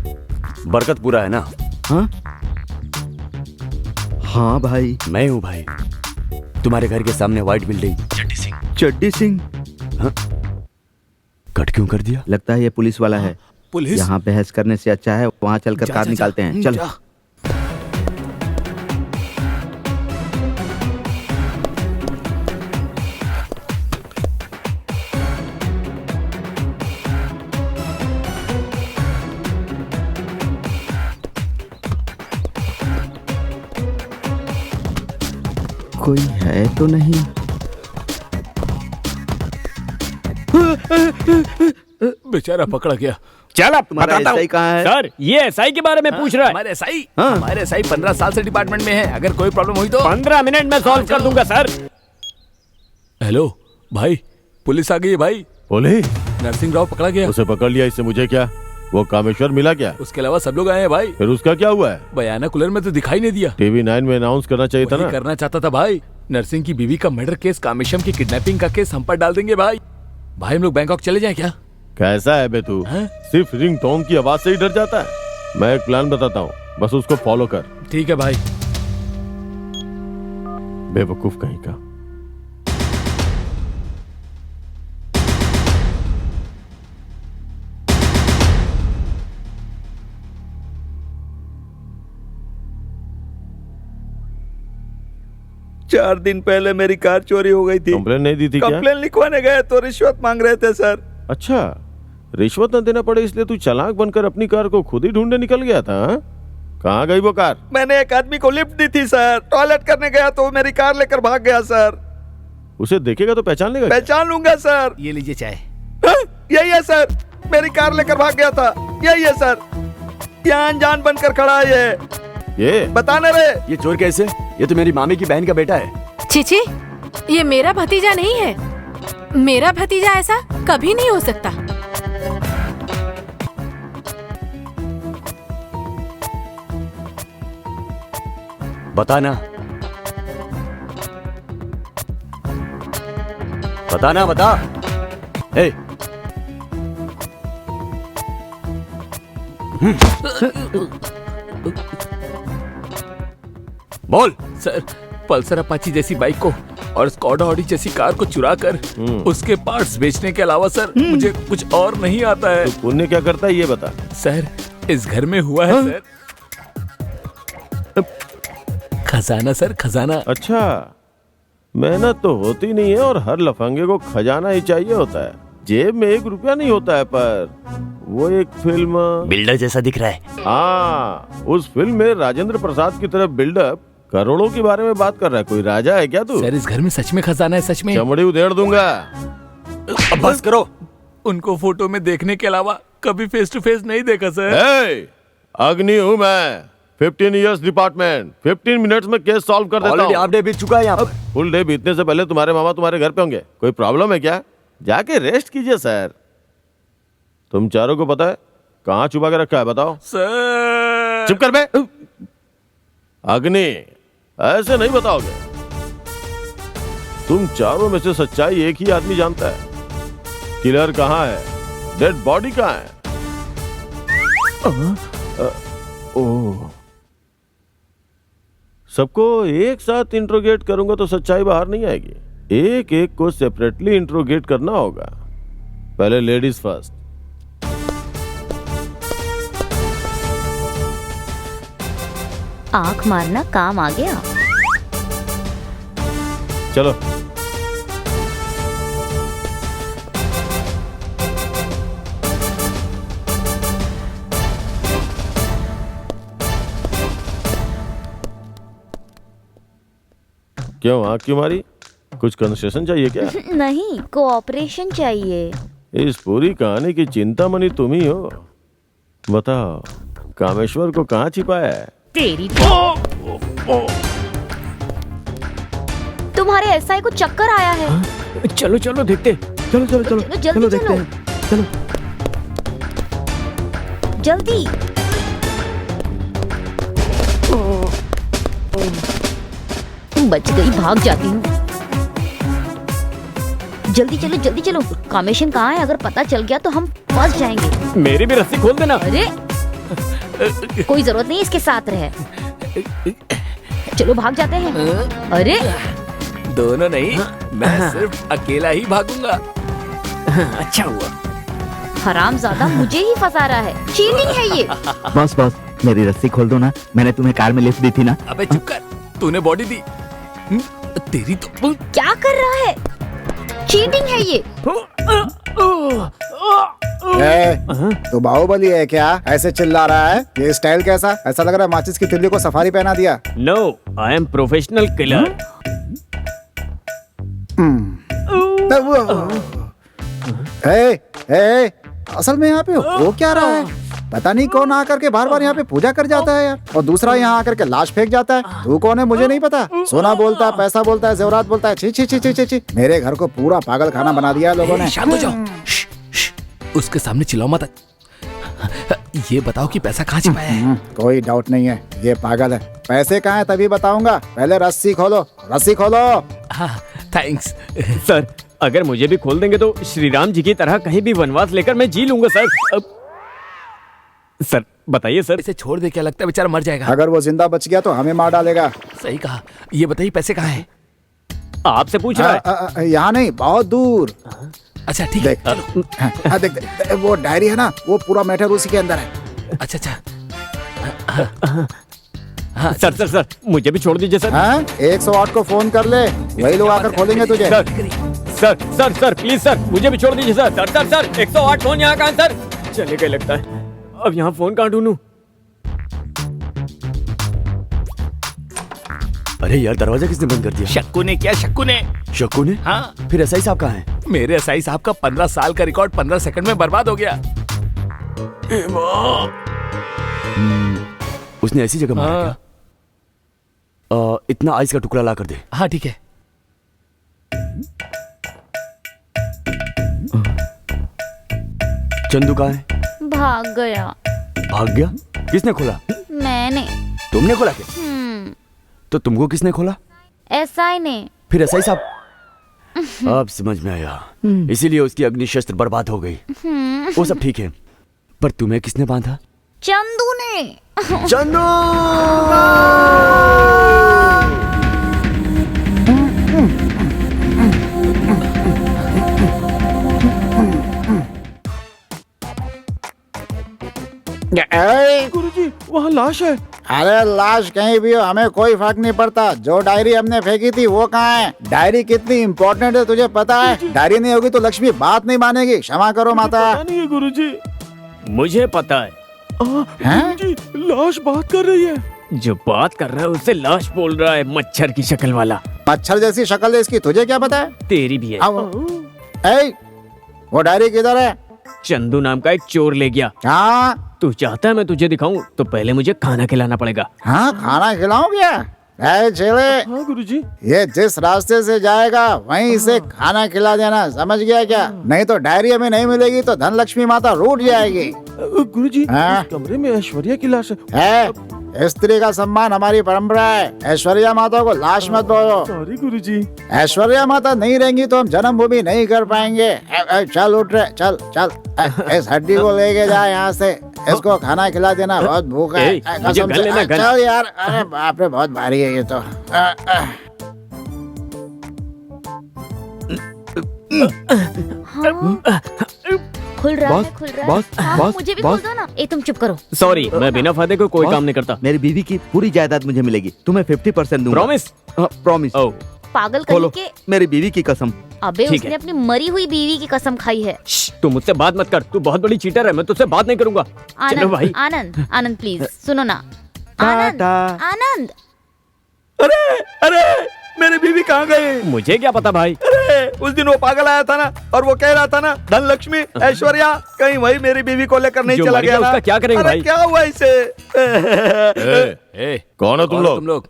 [SPEAKER 3] बरकतपुरा है ना?
[SPEAKER 10] हाँ हाँ भाई,
[SPEAKER 3] मैं हूँ भाई, तुम्हारे घर के सामने व्हाइट बिल्डिंग।
[SPEAKER 10] चड्डी सिंह।
[SPEAKER 3] हाँ? कट क्यों कर दिया?
[SPEAKER 10] लगता है ये पुलिस वाला है।
[SPEAKER 1] पुलिस?
[SPEAKER 10] यहाँ बहस करने से अच्छा है वहाँ चलकर कार निकालते हैं। चल। कोई है तो नहीं?
[SPEAKER 1] बेचारा पकड़ा गया।
[SPEAKER 6] चल अब
[SPEAKER 10] तुम्हारा
[SPEAKER 6] बताता हूँ।
[SPEAKER 10] SI कहाँ है?
[SPEAKER 6] सर, ये एसआई के बारे में पूछ रहा है।
[SPEAKER 1] हमारे एसआई?
[SPEAKER 10] हाँ।
[SPEAKER 1] हमारे एसआई 15 साल से डिपार्टमेंट में है, अगर कोई प्रॉब्लम हुई तो
[SPEAKER 6] 15 मिनट में सॉल्व कर दूंगा सर।
[SPEAKER 1] हेलो भाई, पुलिस आ गई है भाई।
[SPEAKER 5] पुलिस?
[SPEAKER 1] नरसिंह राव पकड़ा गया।
[SPEAKER 5] उसे पकड़ लिया, इससे मुझे क्या? वो कामेश्वर मिला क्या?
[SPEAKER 1] उसके अलावा सब लोग आए हैं भाई।
[SPEAKER 5] फिर उसका क्या हुआ है?
[SPEAKER 1] बयाना कूलर में तो दिखाई नहीं दिया।
[SPEAKER 5] टीवी 9 में अनाउंस करना चाहिए था
[SPEAKER 1] वही
[SPEAKER 5] ना।
[SPEAKER 1] करना चाहता था भाई। नरसिंह की बीवी का मर्डर केस, कामेश्वर की किडनैपिंग का केस हम पर डाल देंगे भाई। भाई हम लोग बैंकॉक चले जाएं क्या?
[SPEAKER 5] कैसा है बे तू? सिर्फ रिंग टोन की आवाज से ही डर जाता है। मैं एक प्लान बताता हूँ, बस उसको फॉलो कर।
[SPEAKER 1] ठीक है भाई।
[SPEAKER 5] बेवकूफ कहीं का।
[SPEAKER 3] चार दिन पहले मेरी कार चोरी हो गई थी।
[SPEAKER 5] कंप्लेन नहीं दी थी क्या?
[SPEAKER 3] कंप्लेन लिखवाने गए तो रिश्वत मांग रहे थे सर।
[SPEAKER 5] अच्छा, रिश्वत न देना पड़े इसलिए तू चालाक बनकर अपनी कार को खुद ही ढूंढने निकल गया था। हाँ? कहाँ गई वो कार?
[SPEAKER 3] मैंने एक आदमी को लिफ्ट दी थी सर, टॉयलेट करने गया तो वो मेरी कार लेकर भाग गया सर।
[SPEAKER 5] उसे देखेगा तो पहचान लेगा?
[SPEAKER 3] पहचान लूंगा सर।
[SPEAKER 12] ये लीजिए चाय।
[SPEAKER 3] हाँ, यही है सर, मेरी कार लेकर भाग गया था। यही है सर, यहाँ अनजान बनकर खड़ा है
[SPEAKER 5] ये
[SPEAKER 3] बताने रे। ये चोर कैसे? ये तो मेरी मामी की बहन का बेटा है।
[SPEAKER 15] चिची, ये मेरा भतीजा नहीं है। मेरा भतीजा ऐसा कभी नहीं हो सकता।
[SPEAKER 3] बताना, बताना, बता। ए, बोल।
[SPEAKER 1] सर, पल्सर अपाची जैसी बाइक को और स्कॉडा ऑडी जैसी कार को चुरा कर उसके पार्ट्स बेचने के अलावा सर मुझे कुछ और नहीं आता है।
[SPEAKER 5] तो पुण्य क्या करता है ये बता।
[SPEAKER 1] सर, इस घर में हुआ है सर। खजाना सर, खजाना।
[SPEAKER 5] अच्छा, मेहनत तो होती नहीं है और हर लफंगे को खजाना ही चाहिए होता है। जेब में 1 रुपया नहीं होता है, पर वो एक फिल्म
[SPEAKER 3] बिल्डर जैसा दिख रहा है।
[SPEAKER 5] हाँ, उस फिल्म में राजेंद्र प्रसाद की तरफ बिल्डअप करोड़ों के बारे में बात कर रहा है। कोई राजा है क्या तू?
[SPEAKER 1] सर, इस घर में सच में खजाना है, सच में।
[SPEAKER 5] चमड़ी उधेड़ दूंगा।
[SPEAKER 1] अब बस करो। उनको फोटो में देखने के अलावा कभी फेस टू फेस नहीं देखा सर।
[SPEAKER 5] अग्नि हूँ मैं, 15 इयर्स डिपार्टमेंट, 15 मिनट्स में केस सॉल्व कर देता हूँ।
[SPEAKER 3] ऑलरेडी हाफ डे बीत चुका है यहाँ पर।
[SPEAKER 5] फुल डे बीतने से पहले तुम्हारे मामा तुम्हारे घर पे होंगे। कोई प्रॉब्लम है क्या? जाके रेस्ट कीजिए सर। तुम चारों को पता है कहाँ छुपा के रखा है? बताओ
[SPEAKER 1] सर।
[SPEAKER 5] चुप कर बे। अग्नि, ऐसे नहीं बताओगे। तुम चारों में से सच्चाई एक ही आदमी जानता है। किलर कहाँ है? डेड बॉडी कहाँ है? ओह, सबको एक साथ इंट्रोगेट करूंगा तो सच्चाई बाहर नहीं आएगी। एक एक को सेपरेटली इंट्रोगेट करना होगा। पहले लेडीज फर्स्ट।
[SPEAKER 9] आंख मारना काम आ गया।
[SPEAKER 5] चलो। क्यों आंख क्यों मारी? कुछ कंसेशन चाहिए क्या?
[SPEAKER 9] नहीं, कोऑपरेशन चाहिए।
[SPEAKER 5] इस पूरी कहानी की चिंता मनी तुम ही हो। बताओ, कामेश्वर को कहाँ छिपाया है?
[SPEAKER 9] तेरी तुम्हारे एसआई को चक्कर आया है।
[SPEAKER 6] चलो चलो देखते।
[SPEAKER 10] चलो चलो चलो
[SPEAKER 9] जल्दी
[SPEAKER 10] देखते हैं। चलो
[SPEAKER 9] जल्दी। बच गई, भाग जाती हूँ। जल्दी चलो, जल्दी चलो। कामेशन कहाँ है? अगर पता चल गया तो हम फंस जाएंगे।
[SPEAKER 6] मेरी भी रस्सी खोल देना।
[SPEAKER 9] अरे कोई जरूरत नहीं इसके साथ रहे। चलो भाग जाते हैं। अरे
[SPEAKER 1] दोनों नहीं, मैं सिर्फ अकेला ही भागूंगा।
[SPEAKER 6] अच्छा हुआ।
[SPEAKER 9] हरामजादा मुझे ही फंसा रहा है, चीटिंग है ये।
[SPEAKER 10] बॉस बॉस, मेरी रस्सी खोल दो ना, मैंने तुम्हें कार में लिफ्ट दी थी ना।
[SPEAKER 1] अबे चुप कर, तूने बॉडी दी। तेरी तो
[SPEAKER 9] क्या कर रहा है, चीटिंग है ये।
[SPEAKER 12] तू बाहुबली है क्या? ऐसे चिल्ला रहा है? ये स्टाइल कैसा? ऐसा लग रहा है माचिस की तिल्ली को सफारी पहना दिया।
[SPEAKER 6] No, I am professional killer.
[SPEAKER 12] असल में यहाँ पे हो क्या रहा है? पता नहीं कौन आकर के बार बार यहाँ पे पूजा कर जाता है यार, और दूसरा यहाँ आकर के लाश फेंक जाता है। तू कौन है मुझे नहीं पता। सोना बोलता है, पैसा बोलता है, जेवरात बोलता है। छी छी छी छी छी छी। मेरे घर को पूरा पागल खाना बना दिया है लोगों ने।
[SPEAKER 1] शांत हो जाओ। उसके सामने चिल्लाओ मत। ये बताओ कि पैसा कहाँ छिपाया है?
[SPEAKER 12] कोई डाउट नहीं है, ये पागल है। पैसे कहाँ है तभी बताऊंगा, पहले रस्सी खोलो, रस्सी खोलो।
[SPEAKER 1] हाँ, थैंक्स
[SPEAKER 6] सर। अगर मुझे भी खोल देंगे तो श्री राम जी की तरह कहीं भी वनवास लेकर मैं जी लूंगा सर। सर बताइए सर।
[SPEAKER 1] इसे छोड़ दे, क्या लगता है बेचारा मर जाएगा?
[SPEAKER 12] अगर वो जिंदा बच गया तो हमें मार डालेगा।
[SPEAKER 1] सही कहा। ये बताइए पैसे कहाँ हैं?
[SPEAKER 6] आपसे पूछ रहा है।
[SPEAKER 12] यहाँ नहीं, बहुत दूर।
[SPEAKER 1] अच्छा ठीक है,
[SPEAKER 12] चलो। देख वो डायरी है ना, वो पूरा मैटर उसी के अंदर है।
[SPEAKER 1] अच्छा अच्छा।
[SPEAKER 6] हाँ, सर सर सर मुझे भी छोड़ दीजिए सर।
[SPEAKER 12] 108 को फोन कर ले, वही लोग आकर खोलेंगे तुझे।
[SPEAKER 6] Sir sir sir please sir, मुझे भी छोड़ दीजिए sir. Sir sir sir 108 phone यहाँ कहाँ सर? चले गए लगता है। अब यहाँ फोन कहाँ ढूंढूं?
[SPEAKER 3] अरे यार, दरवाजा किसने बंद कर दिया?
[SPEAKER 14] शक्कू ने किया, शक्कू ने।
[SPEAKER 3] शक्कू ने?
[SPEAKER 14] हाँ।
[SPEAKER 3] फिर एसआई साहब कहाँ हैं?
[SPEAKER 1] मेरे एसआई साहब का 15 साल का रिकॉर्ड 15 सेकंड में बर्बाद हो गया।
[SPEAKER 3] उसने ऐसी जगह मारा क्या? इतना आइस का टुकड़ा ला कर दे।
[SPEAKER 1] हाँ ठीक है।
[SPEAKER 3] चंदू कहाँ है?
[SPEAKER 9] भाग गया।
[SPEAKER 3] भाग गया? किसने खोला?
[SPEAKER 9] मैंने।
[SPEAKER 3] तुमने खोला क्या? तो तुमको किसने खोला?
[SPEAKER 9] एसआई ने।
[SPEAKER 3] फिर एसआई साहब? अब समझ में आया, इसीलिए उसकी अग्नि शस्त्र बर्बाद हो गई। वो सब ठीक है, पर तुम्हें किसने बांधा?
[SPEAKER 9] चंदू ने।
[SPEAKER 3] चंदू!
[SPEAKER 5] गुरुजी, वहाँ लाश है।
[SPEAKER 12] अरे लाश कहीं भी हो, हमें कोई फर्क नहीं पड़ता। जो डायरी हमने फेंकी थी वो कहाँ है? डायरी कितनी इम्पोर्टेंट है तुझे पता है? डायरी नहीं होगी तो लक्ष्मी बात नहीं मानेगी। क्षमा करो माता।
[SPEAKER 5] पता नहीं है गुरुजी।
[SPEAKER 6] मुझे पता है।
[SPEAKER 5] गुरुजी, लाश बात कर रही है।
[SPEAKER 6] जो बात कर रहा है उससे लाश बोल रहा है, मच्छर की शक्ल वाला।
[SPEAKER 12] मच्छर जैसी शक्ल है इसकी, तुझे क्या पता है?
[SPEAKER 6] तेरी भी है।
[SPEAKER 12] वो डायरी किधर है?
[SPEAKER 6] चंदू नाम का एक चोर ले गया।
[SPEAKER 12] हाँ,
[SPEAKER 6] तू चाहता है मैं तुझे दिखाऊं तो पहले मुझे खाना खिलाना पड़ेगा।
[SPEAKER 12] हाँ, खाना खिलाऊं क्या? चले।
[SPEAKER 5] हाँ गुरुजी।
[SPEAKER 12] ये जिस रास्ते से जाएगा वहीं से खाना खिला देना, समझ गया क्या? नहीं तो डायरी हमें नहीं मिलेगी तो धन लक्ष्मी माता रूठ जाएगी।
[SPEAKER 5] गुरुजी, इस कमरे में ऐश्वर्या की लाश
[SPEAKER 12] है। स्त्री का सम्मान हमारी परंपरा है। ऐश्वर्या माता को लाश मत बोलो।
[SPEAKER 5] सॉरी गुरुजी।
[SPEAKER 12] ऐश्वर्या माता नहीं रहेंगी तो हम जन्मभूमि नहीं कर पाएंगे। चल उठ रहे, चल चल। इस हड्डी को लेके जा यहाँ से, इसको खाना खिला देना, बहुत भूखा है। कसम से। चल यार, अरे बाप रे बहुत भारी है ये तो।
[SPEAKER 9] खुल रहा है, खुल रहा है। हाँ, मुझे भी खोल दो ना। तुम चुप करो।
[SPEAKER 6] सॉरी, मैं बिना फायदे को कोई काम नहीं करता।
[SPEAKER 10] मेरी बीवी की पूरी जायदाद मुझे मिलेगी, तुम्हें 50% दूंगा।
[SPEAKER 6] प्रॉमिस?
[SPEAKER 10] प्रॉमिस।
[SPEAKER 9] पागल कहीं के।
[SPEAKER 10] मेरी बीवी की कसम।
[SPEAKER 9] अबे उसने अपनी मरी हुई बीवी की कसम खाई है।
[SPEAKER 6] तू मुझसे बात मत कर, तू बहुत बड़ी चीटर है, मैं तुझसे बात नहीं करूंगा। चलो भाई।
[SPEAKER 9] आनंद, आनंद प्लीज सुनो ना। आनंद, आनंद।
[SPEAKER 1] अरे अरे, मेरी बीवी कहाँ गई?
[SPEAKER 6] मुझे क्या पता भाई।
[SPEAKER 1] अरे उस दिन वो पागल आया था ना, और वो कह रहा था ना धन लक्ष्मी ऐश्वर्या, कहीं वही मेरी बीवी को लेकर नहीं चला गया ना?
[SPEAKER 6] उसका क्या करेंगे भाई?
[SPEAKER 1] क्या हुआ इसे?
[SPEAKER 5] कौन हो तुम लोग?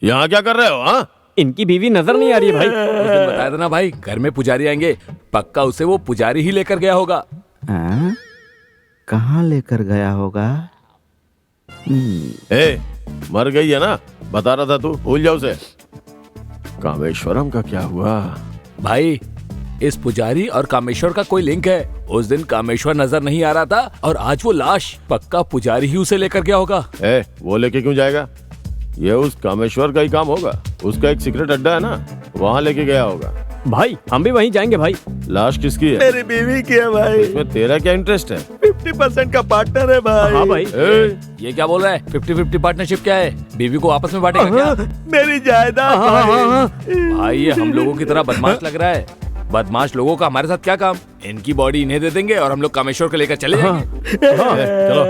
[SPEAKER 5] यहाँ क्या कर रहे हो? हाँ,
[SPEAKER 6] इनकी बीवी नजर नहीं आ रही है भाई।
[SPEAKER 1] उस दिन बताया था ना भाई, घर में पुजारी आएंगे, पक्का उसे वो पुजारी ही लेकर गया होगा।
[SPEAKER 10] कहाँ लेकर गया होगा?
[SPEAKER 5] मर गई है ना, बता रहा था तू, भूल जाओ उसे। कामेश्वरम का क्या हुआ?
[SPEAKER 1] भाई इस पुजारी और कामेश्वर का कोई लिंक है। उस दिन कामेश्वर नजर नहीं आ रहा था और आज वो लाश, पक्का पुजारी ही उसे लेकर गया होगा।
[SPEAKER 5] वो लेके क्यों जाएगा? ये उस कामेश्वर का ही काम होगा। उसका एक सीक्रेट अड्डा है ना, वहाँ लेके गया होगा।
[SPEAKER 6] भाई हम भी वहीं जाएंगे भाई।
[SPEAKER 5] लाश किसकी है?
[SPEAKER 1] मेरी बीवी की है भाई।
[SPEAKER 5] इसमें तेरा क्या इंटरेस्ट है?
[SPEAKER 1] 50% का पार्टनर है भाई।
[SPEAKER 6] हाँ भाई।
[SPEAKER 1] ये क्या बोल रहा है? 50-50 पार्टनरशिप क्या है? बीवी को आपस में बांटेगा क्या? मेरी जायदाद भाई। ये हम लोगों की तरह बदमाश लग रहा है। बदमाश लोगों का हमारे साथ क्या काम? इनकी बॉडी इन्हें दे देंगे और हम लोग कामेश्वर को लेकर चले जाएंगे।
[SPEAKER 6] चलो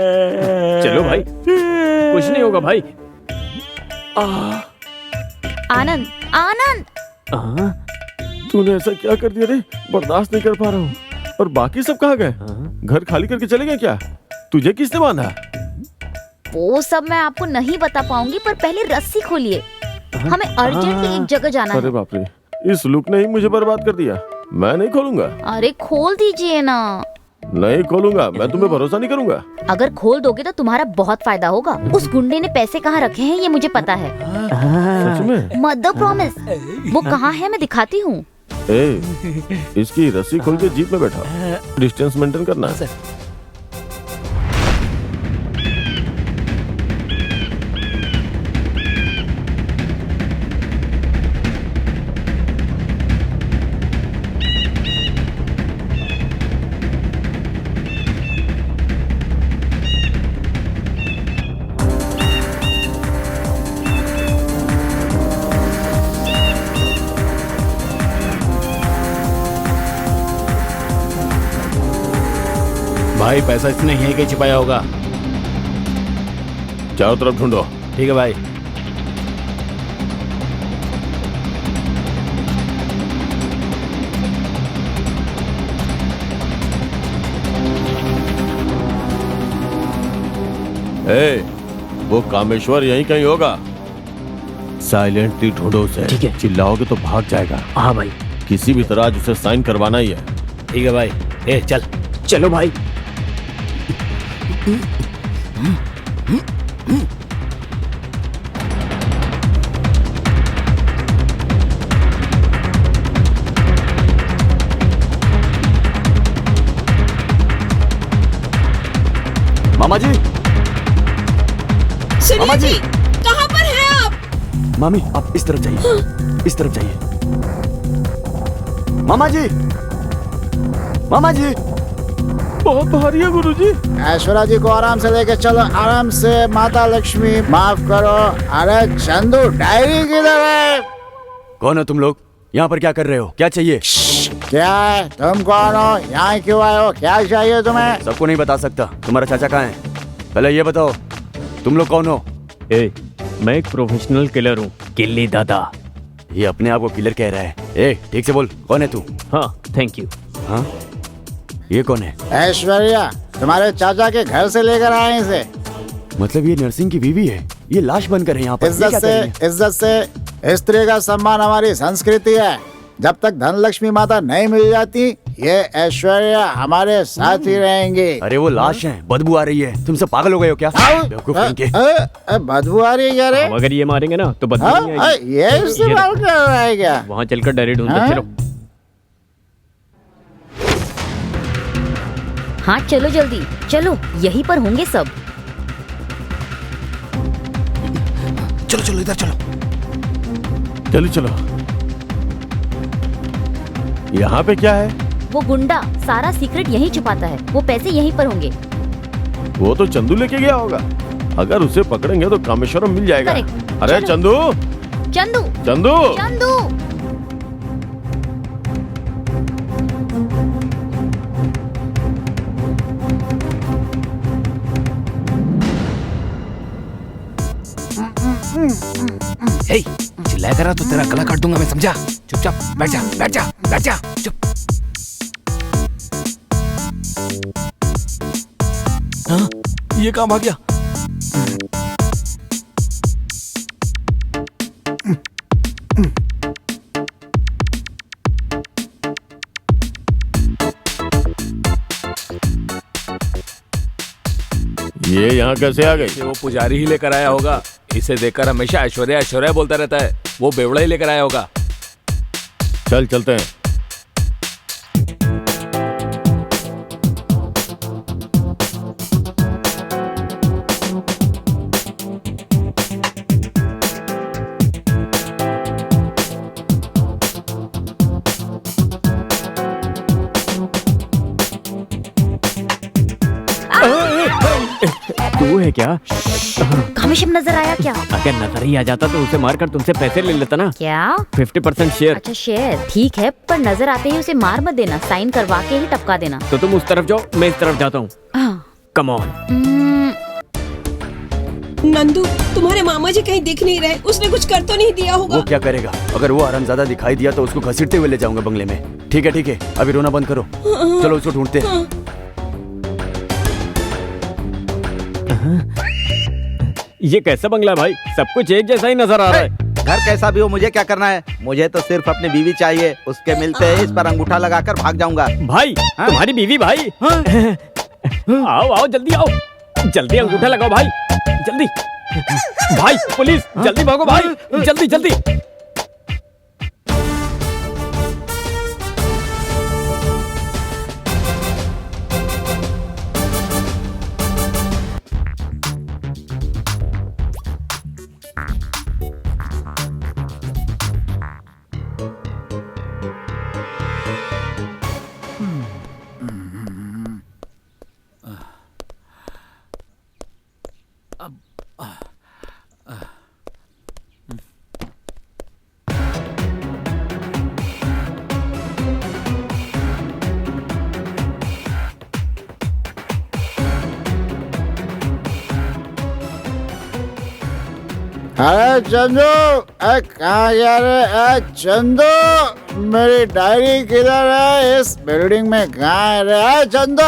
[SPEAKER 6] चलो भाई, कुछ नहीं होगा भाई।
[SPEAKER 9] आनंद, आनंद,
[SPEAKER 5] तूने ऐसा क्या कर दिया रे? बर्दाश्त नहीं कर पा रहा हूँ। और बाकी सब कहाँ गए? घर खाली करके चले गए क्या? तुझे किसने बांधा?
[SPEAKER 9] वो सब मैं आपको नहीं बता पाऊंगी, पर पहले रस्सी खोलिए, हमें अर्जेंटली एक जगह जाना है।
[SPEAKER 5] अरे बाप रे, इस लुक ने ही मुझे बर्बाद कर दिया। मैं नहीं खोलूंगा।
[SPEAKER 9] अरे खोल दीजिए ना।
[SPEAKER 5] नहीं खोलूंगा, मैं तुम्हें भरोसा नहीं करूंगा।
[SPEAKER 9] अगर खोल दोगे तो तुम्हारा बहुत फायदा होगा। उस गुंडे ने पैसे कहाँ रखे हैं ये मुझे पता है।
[SPEAKER 5] सच में?
[SPEAKER 9] Mother promise. वो कहाँ है मैं दिखाती हूँ।
[SPEAKER 5] इसकी रस्सी खोल के जीप में बैठा, डिस्टेंस मेंटेन करना है।
[SPEAKER 14] भाई पैसा इसने यहीं कहीं छिपाया होगा।
[SPEAKER 5] चारों तरफ ढूंढो।
[SPEAKER 14] ठीक है भाई।
[SPEAKER 5] वो कामेश्वर यहीं कहीं होगा। साइलेंटली ढूंढो उसे।
[SPEAKER 6] ठीक है।
[SPEAKER 5] चिल्लाओगे तो भाग जाएगा।
[SPEAKER 6] हाँ भाई।
[SPEAKER 5] किसी भी तरह आज उसे साइन करवाना ही है।
[SPEAKER 14] ठीक है भाई। चल
[SPEAKER 6] चलो भाई।
[SPEAKER 3] मामा जी, मामा जी,
[SPEAKER 7] कहाँ पर हैं आप?
[SPEAKER 3] मामी आप इस तरफ जाइए, इस तरफ जाइए। मामा जी, मामा जी,
[SPEAKER 5] बहुत भारी है गुरुजी।
[SPEAKER 12] ऐश्वर्या जी को आराम से लेके चलो, आराम से। माता लक्ष्मी माफ करो। अरे चंदू, डायरी किधर है?
[SPEAKER 3] कौन हो तुम लोग? यहाँ पर क्या कर रहे हो? क्या चाहिए?
[SPEAKER 12] क्या है? तुम कौन हो? यहाँ क्यों आए हो? क्या चाहिए तुम्हें?
[SPEAKER 3] सबको नहीं बता सकता। तुम्हारा चाचा कहाँ है? पहले ये बताओ, तुम लोग कौन हो?
[SPEAKER 6] मैं एक प्रोफेशनल किलर हूँ, किल्ली दादा।
[SPEAKER 3] ये अपने आप को किलर कह रहा है। ठीक से बोल, कौन है तू?
[SPEAKER 6] हाँ थैंक यू।
[SPEAKER 3] हाँ, ये कौन है?
[SPEAKER 12] ऐश्वर्या, तुम्हारे चाचा के घर से लेकर आए इसे।
[SPEAKER 3] मतलब ये नर्सिंग की बीवी है? ये लाश बनकर है यहाँ पर?
[SPEAKER 12] इज्जत से स्त्री का सम्मान हमारी संस्कृति है। जब तक धन लक्ष्मी माता नहीं मिल जाती, ये ऐश्वर्या हमारे साथ ही रहेंगे।
[SPEAKER 3] अरे वो लाश है, बदबू आ रही है। तुम सब पागल हो गए हो क्या?
[SPEAKER 12] बदबू आ रही है क्या रे?
[SPEAKER 6] अगर ये मारेंगे ना तो बदबू नहीं आएगी।
[SPEAKER 12] ये इस्तेमाल कर रहा है क्या?
[SPEAKER 6] वहाँ चलकर डायरेक्ट ढूंढते चलो।
[SPEAKER 9] हाँ चलो जल्दी चलो, यहीं पर होंगे सब।
[SPEAKER 14] चलो चलो इधर चलो।
[SPEAKER 5] चलो चलो। यहाँ पे क्या है?
[SPEAKER 9] वो गुंडा सारा सीक्रेट यहीं छुपाता है। वो पैसे यहीं पर होंगे।
[SPEAKER 5] वो तो चंदू लेके गया होगा। अगर उसे पकड़ेंगे तो कामेश्वरम मिल जाएगा। अरे चंदू,
[SPEAKER 9] चंदू,
[SPEAKER 5] चंदू,
[SPEAKER 9] चंदू।
[SPEAKER 14] चिल्लाया करा तो तेरा गला काट दूंगा मैं, समझा? चुपचाप बैठ जा, बैठ जा, बैठ जा, चुप।
[SPEAKER 1] हाँ, ये काम आ गया।
[SPEAKER 5] ये यहाँ कैसे आ गई?
[SPEAKER 1] वो पुजारी ही लेकर आया होगा। इसे देखकर हमेशा ऐश्वर्या ऐश्वर्या बोलता रहता है। वो बेवड़ा ही लेकर आया होगा।
[SPEAKER 5] चल चलते हैं।
[SPEAKER 6] क्या?
[SPEAKER 9] कामेशम नजर आया क्या?
[SPEAKER 6] अगर नजर ही आ जाता तो उसे मारकर तुमसे पैसे ले लेता ना।
[SPEAKER 9] क्या?
[SPEAKER 6] 50% शेयर।
[SPEAKER 9] अच्छा शेयर ठीक है, पर नजर आते ही उसे मार मत देना, साइन करवा के ही टपका देना।
[SPEAKER 6] तो तुम उस तरफ जाओ, मैं इस तरफ जाता हूँ। Come on.
[SPEAKER 7] नंदू, तुम्हारे मामा जी कहीं दिख नहीं रहे, उसने कुछ कर तो नहीं दिया होगा?
[SPEAKER 3] वो क्या करेगा? अगर वो हरामजादा दिखाई दिया तो उसको घसीटते हुए ले जाऊंगा बंगले में। ठीक है, अभी रोना बंद करो। चलो उसको ढूंढते हैं।
[SPEAKER 6] ये कैसा बंगला है भाई? सब कुछ एक जैसा ही नजर आ रहा है।
[SPEAKER 10] घर कैसा भी हो, मुझे क्या करना है? मुझे तो सिर्फ अपनी बीवी चाहिए। उसके मिलते ही इस पर अंगूठा लगाकर भाग जाऊंगा।
[SPEAKER 6] भाई तुम्हारी बीवी भाई? आओ आओ जल्दी आओ, जल्दी अंगूठा लगाओ भाई, जल्दी। भाई पुलिस, जल्दी भागो भाई, जल्दी जल्दी।
[SPEAKER 12] अरे चंदू, कहाँ गया रे? चंदू, मेरी डायरी किधर है? इस बिल्डिंग में कहाँ है रे? चंदू।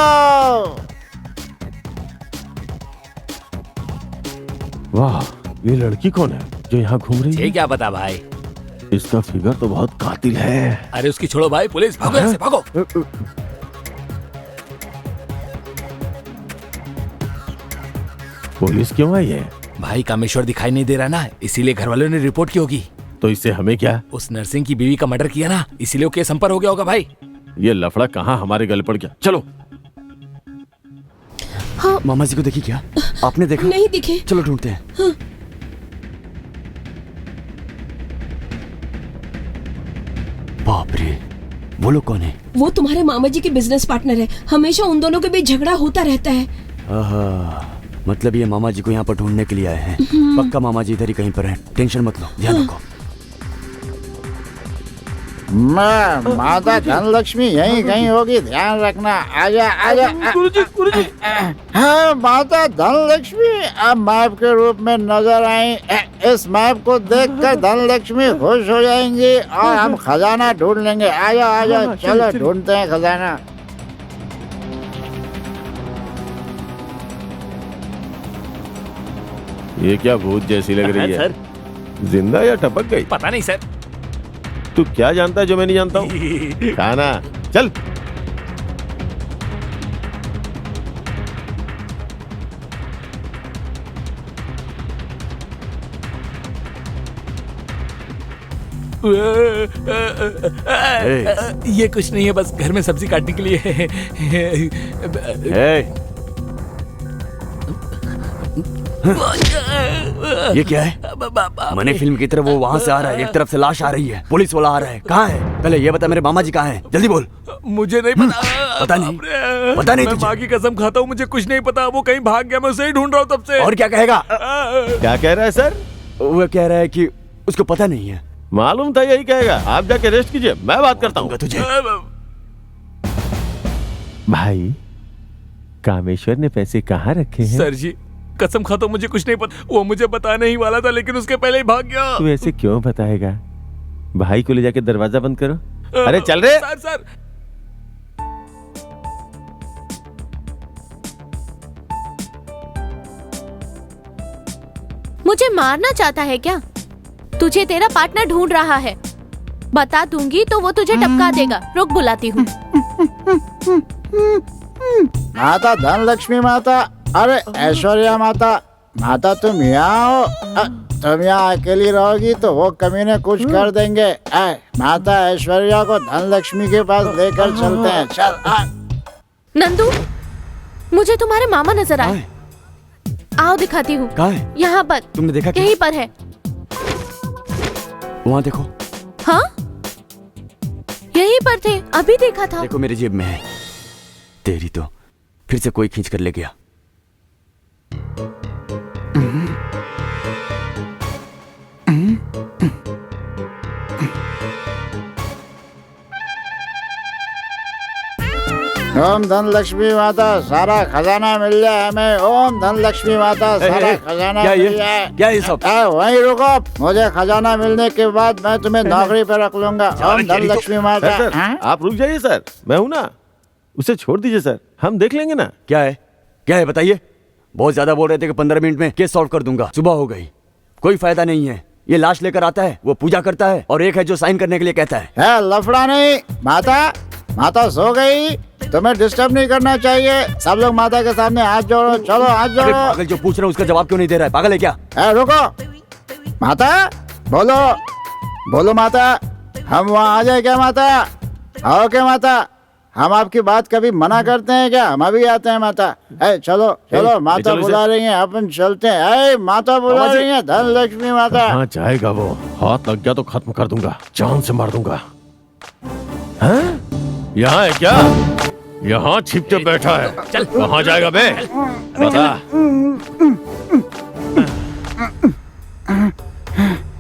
[SPEAKER 5] वाह, ये लड़की कौन है जो यहाँ घूम रही है?
[SPEAKER 1] ये क्या पता भाई,
[SPEAKER 5] इसका फिगर तो बहुत कातिल है।
[SPEAKER 1] अरे उसकी छोड़ो भाई, पुलिस भागो यहाँ से, भागो।
[SPEAKER 5] पुलिस क्यों आई है?
[SPEAKER 1] भाई कामेश्वर दिखाई नहीं दे रहा ना, इसीलिए घर वालों ने रिपोर्ट की होगी।
[SPEAKER 5] तो इससे हमें क्या?
[SPEAKER 1] उस नर्सिंग की बीवी का मर्डर किया ना, इसीलिए वो केस हम पर हो गया होगा भाई।
[SPEAKER 5] ये लफड़ा कहाँ हमारे गले पड़ गया। चलो।
[SPEAKER 7] हाँ।
[SPEAKER 3] मामा जी को देखी क्या? आपने देखा?
[SPEAKER 7] नहीं दिखे।
[SPEAKER 3] चलो ढूंढते हैं।
[SPEAKER 7] हाँ।
[SPEAKER 3] बाप रे, वो लोग कौन है?
[SPEAKER 7] वो तुम्हारे मामा जी के बिजनेस पार्टनर है, हमेशा उन दोनों के बीच झगड़ा होता रहता है।
[SPEAKER 3] आहा, मतलब ये मामा जी को यहाँ पर ढूंढने के लिए आए हैं। पक्का मामा जी इधर ही कहीं पर हैं, टेंशन मत लो, ध्यान रखो।
[SPEAKER 12] माता धनलक्ष्मी यहीं कहीं होगी, ध्यान रखना। आजा आजा।
[SPEAKER 5] गुरुजी।
[SPEAKER 12] हाँ, माता धनलक्ष्मी अब मैप के रूप में नजर आई। इस मैप को देखकर धनलक्ष्मी खुश हो जाएंगी और हम खजाना ढूंढ लेंगे। आजा आजा, चलो ढूंढते हैं खजाना।
[SPEAKER 5] ये क्या भूत जैसी लग रही है?
[SPEAKER 6] सर,
[SPEAKER 5] जिंदा या टपक गई?
[SPEAKER 1] पता नहीं सर।
[SPEAKER 5] तू क्या जानता है जो मैं नहीं जानता हूँ? खाना, चल।
[SPEAKER 1] ये कुछ नहीं है, बस घर में सब्जी काटने के लिए
[SPEAKER 3] ये क्या है? मनी फिल्म की तरह वो वहाँ से आ रहा है, एक तरफ से लाश आ रही है, पुलिस वाला आ रहा है। कहाँ है? पहले ये बता, मेरे मामा जी कहाँ हैं? जल्दी बोल।
[SPEAKER 1] मुझे नहीं पता।
[SPEAKER 3] पता नहीं
[SPEAKER 1] मैं माँ की कसम खाता हूँ, मुझे कुछ नहीं पता। वो कहीं भाग गया, मैं उसे ही ढूंढ रहा हूँ तब से।
[SPEAKER 3] और क्या कहेगा?
[SPEAKER 5] क्या कह रहा है सर?
[SPEAKER 3] वो कह रहा है कि उसको पता नहीं है।
[SPEAKER 5] मालूम था यही कहेगा। आप जाके रेस्ट कीजिए, मैं बात करता हूँ
[SPEAKER 3] तुझे।
[SPEAKER 5] भाई, कामेश्वर ने पैसे कहाँ रखे हैं?
[SPEAKER 1] सर जी कसम खाता हूँ, मुझे कुछ नहीं पता। वो मुझे बताने ही वाला था, लेकिन उसके पहले ही भाग गया।
[SPEAKER 5] तू ऐसे क्यों बताएगा? भाई को ले जाके दरवाजा बंद करो। अरे चल रे।
[SPEAKER 1] सर।
[SPEAKER 2] मुझे मारना चाहता है क्या? तुझे तेरा पार्टनर ढूंढ रहा है। बता दूंगी तो वो तुझे टपका देगा। रुक, बुलाती हूँ।
[SPEAKER 12] माता धनलक्ष्मी माता, अरे ऐश्वर्या माता, माता तुम यहाँ हो? तुम यहाँ अकेली रहोगी तो वो कमीने कुछ कर देंगे। माता ऐश्वर्या को धनलक्ष्मी के पास लेकर चलते हैं। चल।
[SPEAKER 2] नंदू, मुझे तुम्हारे मामा नजर आए। आओ दिखाती हूँ।
[SPEAKER 3] कहाँ है?
[SPEAKER 2] यहाँ पर।
[SPEAKER 3] तुमने देखा क्या?
[SPEAKER 2] यहीं पर है।
[SPEAKER 3] वहाँ देखो।
[SPEAKER 2] हाँ, यहीं पर थे, अभी देखा था।
[SPEAKER 3] देखो मेरी जेब में है। तेरी तो फिर से कोई खींच कर ले गया।
[SPEAKER 12] ओम धन लक्ष्मी माता सारा खजाना मिल जाए हमें। ओम धन लक्ष्मी माता सारा खजाना मिल जाए।
[SPEAKER 3] क्या ये सब?
[SPEAKER 12] वहीं रुको, मुझे खजाना मिलने के बाद मैं तुम्हें नौकरी पे रख लूंगा। ओम धन लक्ष्मी माता।
[SPEAKER 5] सर, आप रुक जाइए सर, मैं हूँ ना, उसे छोड़ दीजिए सर, हम देख लेंगे ना।
[SPEAKER 3] क्या है बताइए। बहुत ज्यादा बोल रहे थे कि 15 मिनट में केस सॉल्व कर दूंगा। सुबह हो गई, कोई फायदा नहीं है। ये लाश लेकर आता है, वो पूजा करता है, और एक है जो साइन करने के लिए कहता है।
[SPEAKER 12] लफड़ा नहीं, माता सो गई, तुम्हें डिस्टर्ब नहीं करना चाहिए। सब लोग माता के सामने हाथ जोड़ो, चलो हाथ जोड़ो।
[SPEAKER 3] पागल जो पूछ रहे हैं उसका जवाब क्यों नहीं दे रहा है? पागल है क्या?
[SPEAKER 12] रुको, माता बोलो माता, हम वहाँ आ जाए क्या माता? आओ क्या माता? हम आपकी बात कभी मना करते हैं क्या? हम अभी आते हैं माता। चलो माता बुला रही हैं, अपन चलते हैं। माता बुला रही हैं, धन लक्ष्मी माता।
[SPEAKER 5] कहाँ जाएगा वो? हाथ लग गया तो खत्म कर दूंगा, जान से मार दूंगा। यहाँ है क्या? यहाँ छिप के बैठा है। चल, कहाँ जाएगा बे? बता।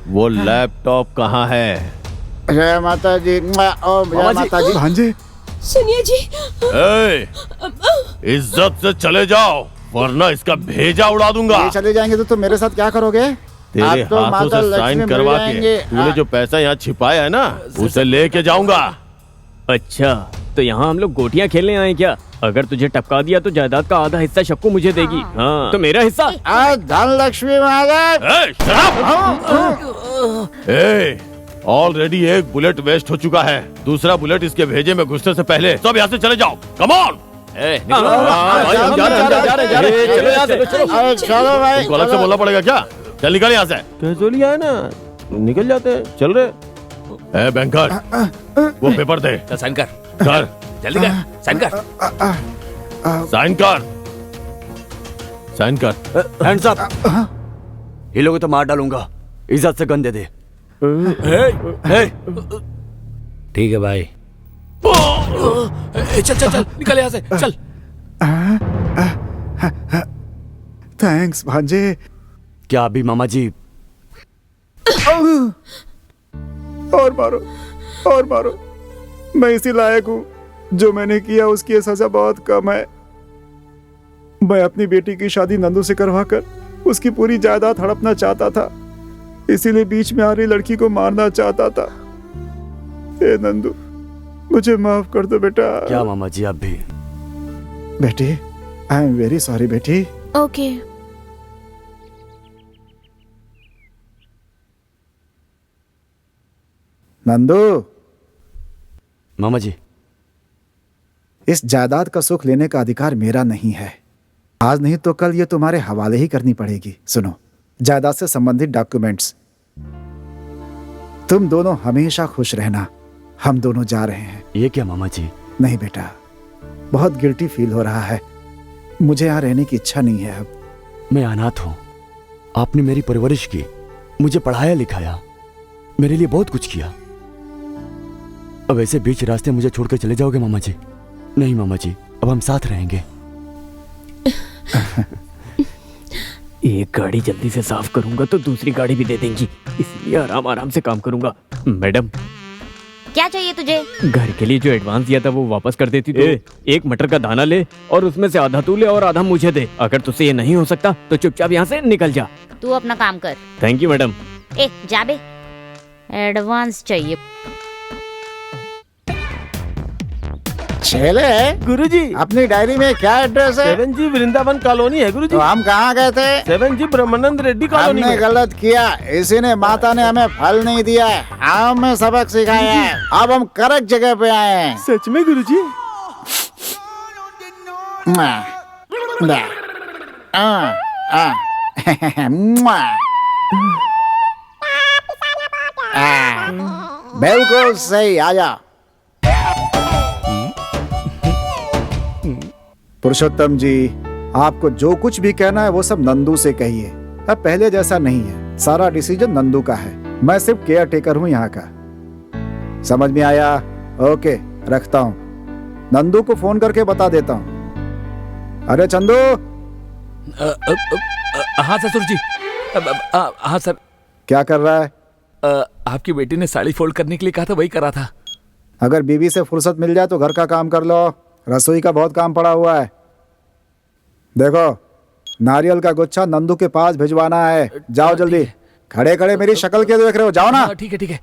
[SPEAKER 5] वो लैपटॉप कहाँ है?
[SPEAKER 12] जय माता जी। ओम जय माता जी।
[SPEAKER 4] भांजे
[SPEAKER 7] सुनिए जी।
[SPEAKER 5] इज्जत से चले जाओ, वरना इसका भेजा उड़ा दूंगा।
[SPEAKER 12] चले जाएंगे तो तुम मेरे साथ क्या करोगे?
[SPEAKER 5] तेरे
[SPEAKER 12] तो
[SPEAKER 5] हाथों से साइन करवा के तूने जो पैसा यहाँ छिपाया है ना, उसे लेके जाऊंगा।
[SPEAKER 6] अच्छा, तो यहाँ हम लोग गोटियाँ खेलने आए क्या? अगर तुझे टपका दिया तो जायदाद का आधा हिस्सा शक्कू मुझे देगी। हाँ, तो मेरा हिस्सा?
[SPEAKER 12] धन लक्ष्मी
[SPEAKER 5] ऑलरेडी एक बुलेट वेस्ट हो चुका है, दूसरा बुलेट इसके भेजे में घुसने से पहले सब यहाँ से चले जाओ। Come on.
[SPEAKER 12] चलो भाई,
[SPEAKER 5] अलग से बोलना पड़ेगा क्या? चल निकल यहाँ से। कैसे लिया है ना, निकल जाते हैं। चल रहे बैंकर, वो पेपर दे।
[SPEAKER 1] साइन कर जल्दी कर, साइन कर।
[SPEAKER 5] साइन कर।
[SPEAKER 3] Hands up. ये लोग तो मार डालूंगा, इज्जत से गन दे दे।
[SPEAKER 14] ठीक है भाई।
[SPEAKER 1] चल निकल यहाँ से, चल।
[SPEAKER 4] थैंक्स भांजे।
[SPEAKER 3] क्या अभी मामा जी?
[SPEAKER 4] और मारो, मैं इसी लायक हूँ। जो मैंने किया उसकी ये सजा बहुत कम है। मैं अपनी बेटी की शादी नंदू से करवाकर उसकी पूरी जायदाद हड़पना चाहता था, इसीलिए बीच में आ रही लड़की को मारना चाहता था। ए नंदू, मुझे माफ कर दो बेटा।
[SPEAKER 3] क्या मामा जी आप भी?
[SPEAKER 4] बेटी, आई एम वेरी सॉरी बेटी।
[SPEAKER 2] ओके।
[SPEAKER 4] नंदू।
[SPEAKER 3] मामा जी,
[SPEAKER 4] इस जायदाद का सुख लेने का अधिकार मेरा नहीं है। आज नहीं तो कल ये तुम्हारे हवाले ही करनी पड़ेगी। सुनो, जायदाद से संबंधित डॉक्यूमेंट्स। तुम दोनों हमेशा खुश रहना। हम दोनों जा रहे हैं।
[SPEAKER 3] ये क्या मामा जी?
[SPEAKER 4] नहीं बेटा, बहुत गिल्टी फील हो रहा है। मुझे यहाँ रहने की इच्छा नहीं है अब।
[SPEAKER 3] मैं अनाथ हूँ। आपने मेरी परवरिश की, मुझे पढ़ाया लिखाया, मेरे लिए बहुत कुछ किया। अब ऐसे बीच रास्ते मुझे छोड़कर चले जाओगे मामा जी? नहीं मामा जी, अब हम साथ रहेंगे।
[SPEAKER 6] एक गाड़ी जल्दी से साफ करूंगा तो दूसरी गाड़ी भी दे देंगी, इसलिए आराम से काम करूंगा। मैडम,
[SPEAKER 9] क्या चाहिए तुझे?
[SPEAKER 6] घर के लिए जो एडवांस दिया था वो वापस कर देती तो। एक मटर का दाना ले और उसमें से आधा तू ले और आधा मुझे दे। अगर तुझसे ये नहीं हो सकता तो चुपचाप यहाँ से निकल जा।
[SPEAKER 9] तू अपना काम कर।
[SPEAKER 6] Thank you madam.
[SPEAKER 9] जा बे, एडवांस चाहिए।
[SPEAKER 12] चले
[SPEAKER 5] गुरुजी,
[SPEAKER 12] अपनी डायरी में क्या एड्रेस है?
[SPEAKER 5] 7G वृंदावन कॉलोनी है गुरुजी।
[SPEAKER 12] तो हम कहाँ गए थे?
[SPEAKER 5] 7G ब्रह्मानंद रेड्डी कॉलोनी।
[SPEAKER 12] हमने गलत किया, इसी ने माता ने हमें फल नहीं दिया है, हमें सबक सिखाया है। अब हम करेक्ट जगह पे आए हैं।
[SPEAKER 5] सच में गुरुजी?
[SPEAKER 12] बिल्कुल सही, आजा।
[SPEAKER 4] पुरुषोत्तम जी, आपको जो कुछ भी कहना है वो सब नंदू से कहिए। अब पहले जैसा नहीं है, सारा डिसीजन नंदू का है। मैं सिर्फ केयर टेकर हूँ यहाँ का। समझ में आया? ओके, रखता हूँ। नंदू को फोन करके बता देता हूँ। अरे चंदू।
[SPEAKER 1] हाँ ससुर जी। हाँ सर।
[SPEAKER 4] क्या कर रहा है?
[SPEAKER 1] आपकी बेटी ने साड़ी फोल्ड करने के लिए कहा था, वही करा था।
[SPEAKER 4] अगर बीवी से फुर्सत मिल जाए तो घर का काम कर लो। रसोई का बहुत काम पड़ा हुआ है। देखो, नारियल का गुच्छा नंदू के पास भिजवाना है। जाओ जल्दी। खड़े खड़े मेरी शक्ल क्यों देख रहे हो? जाओ ना।
[SPEAKER 1] ठीक है ठीक है।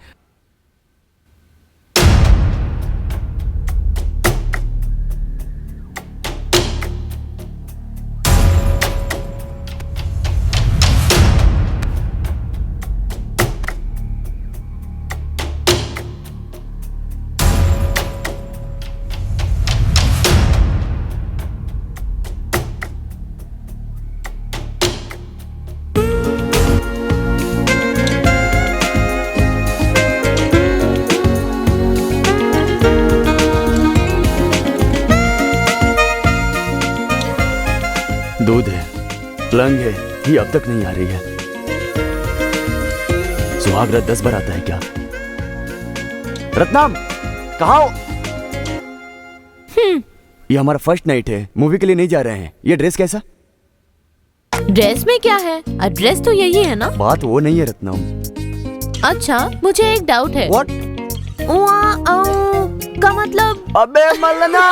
[SPEAKER 3] दूध है, लंग है, ये अब तक नहीं आ रही है। सुहागरात 10 बार आता है क्या? रत्नम, कहाँ हो? ये हमारा फर्स्ट नाइट है, मूवी के लिए नहीं जा रहे हैं। ये ड्रेस कैसा?
[SPEAKER 2] ड्रेस में क्या है? ड्रेस तो यही है ना।
[SPEAKER 3] बात वो नहीं है रत्नम।
[SPEAKER 2] अच्छा, मुझे एक डाउट है।
[SPEAKER 3] What?
[SPEAKER 2] का मतलब?
[SPEAKER 3] अबे मलना!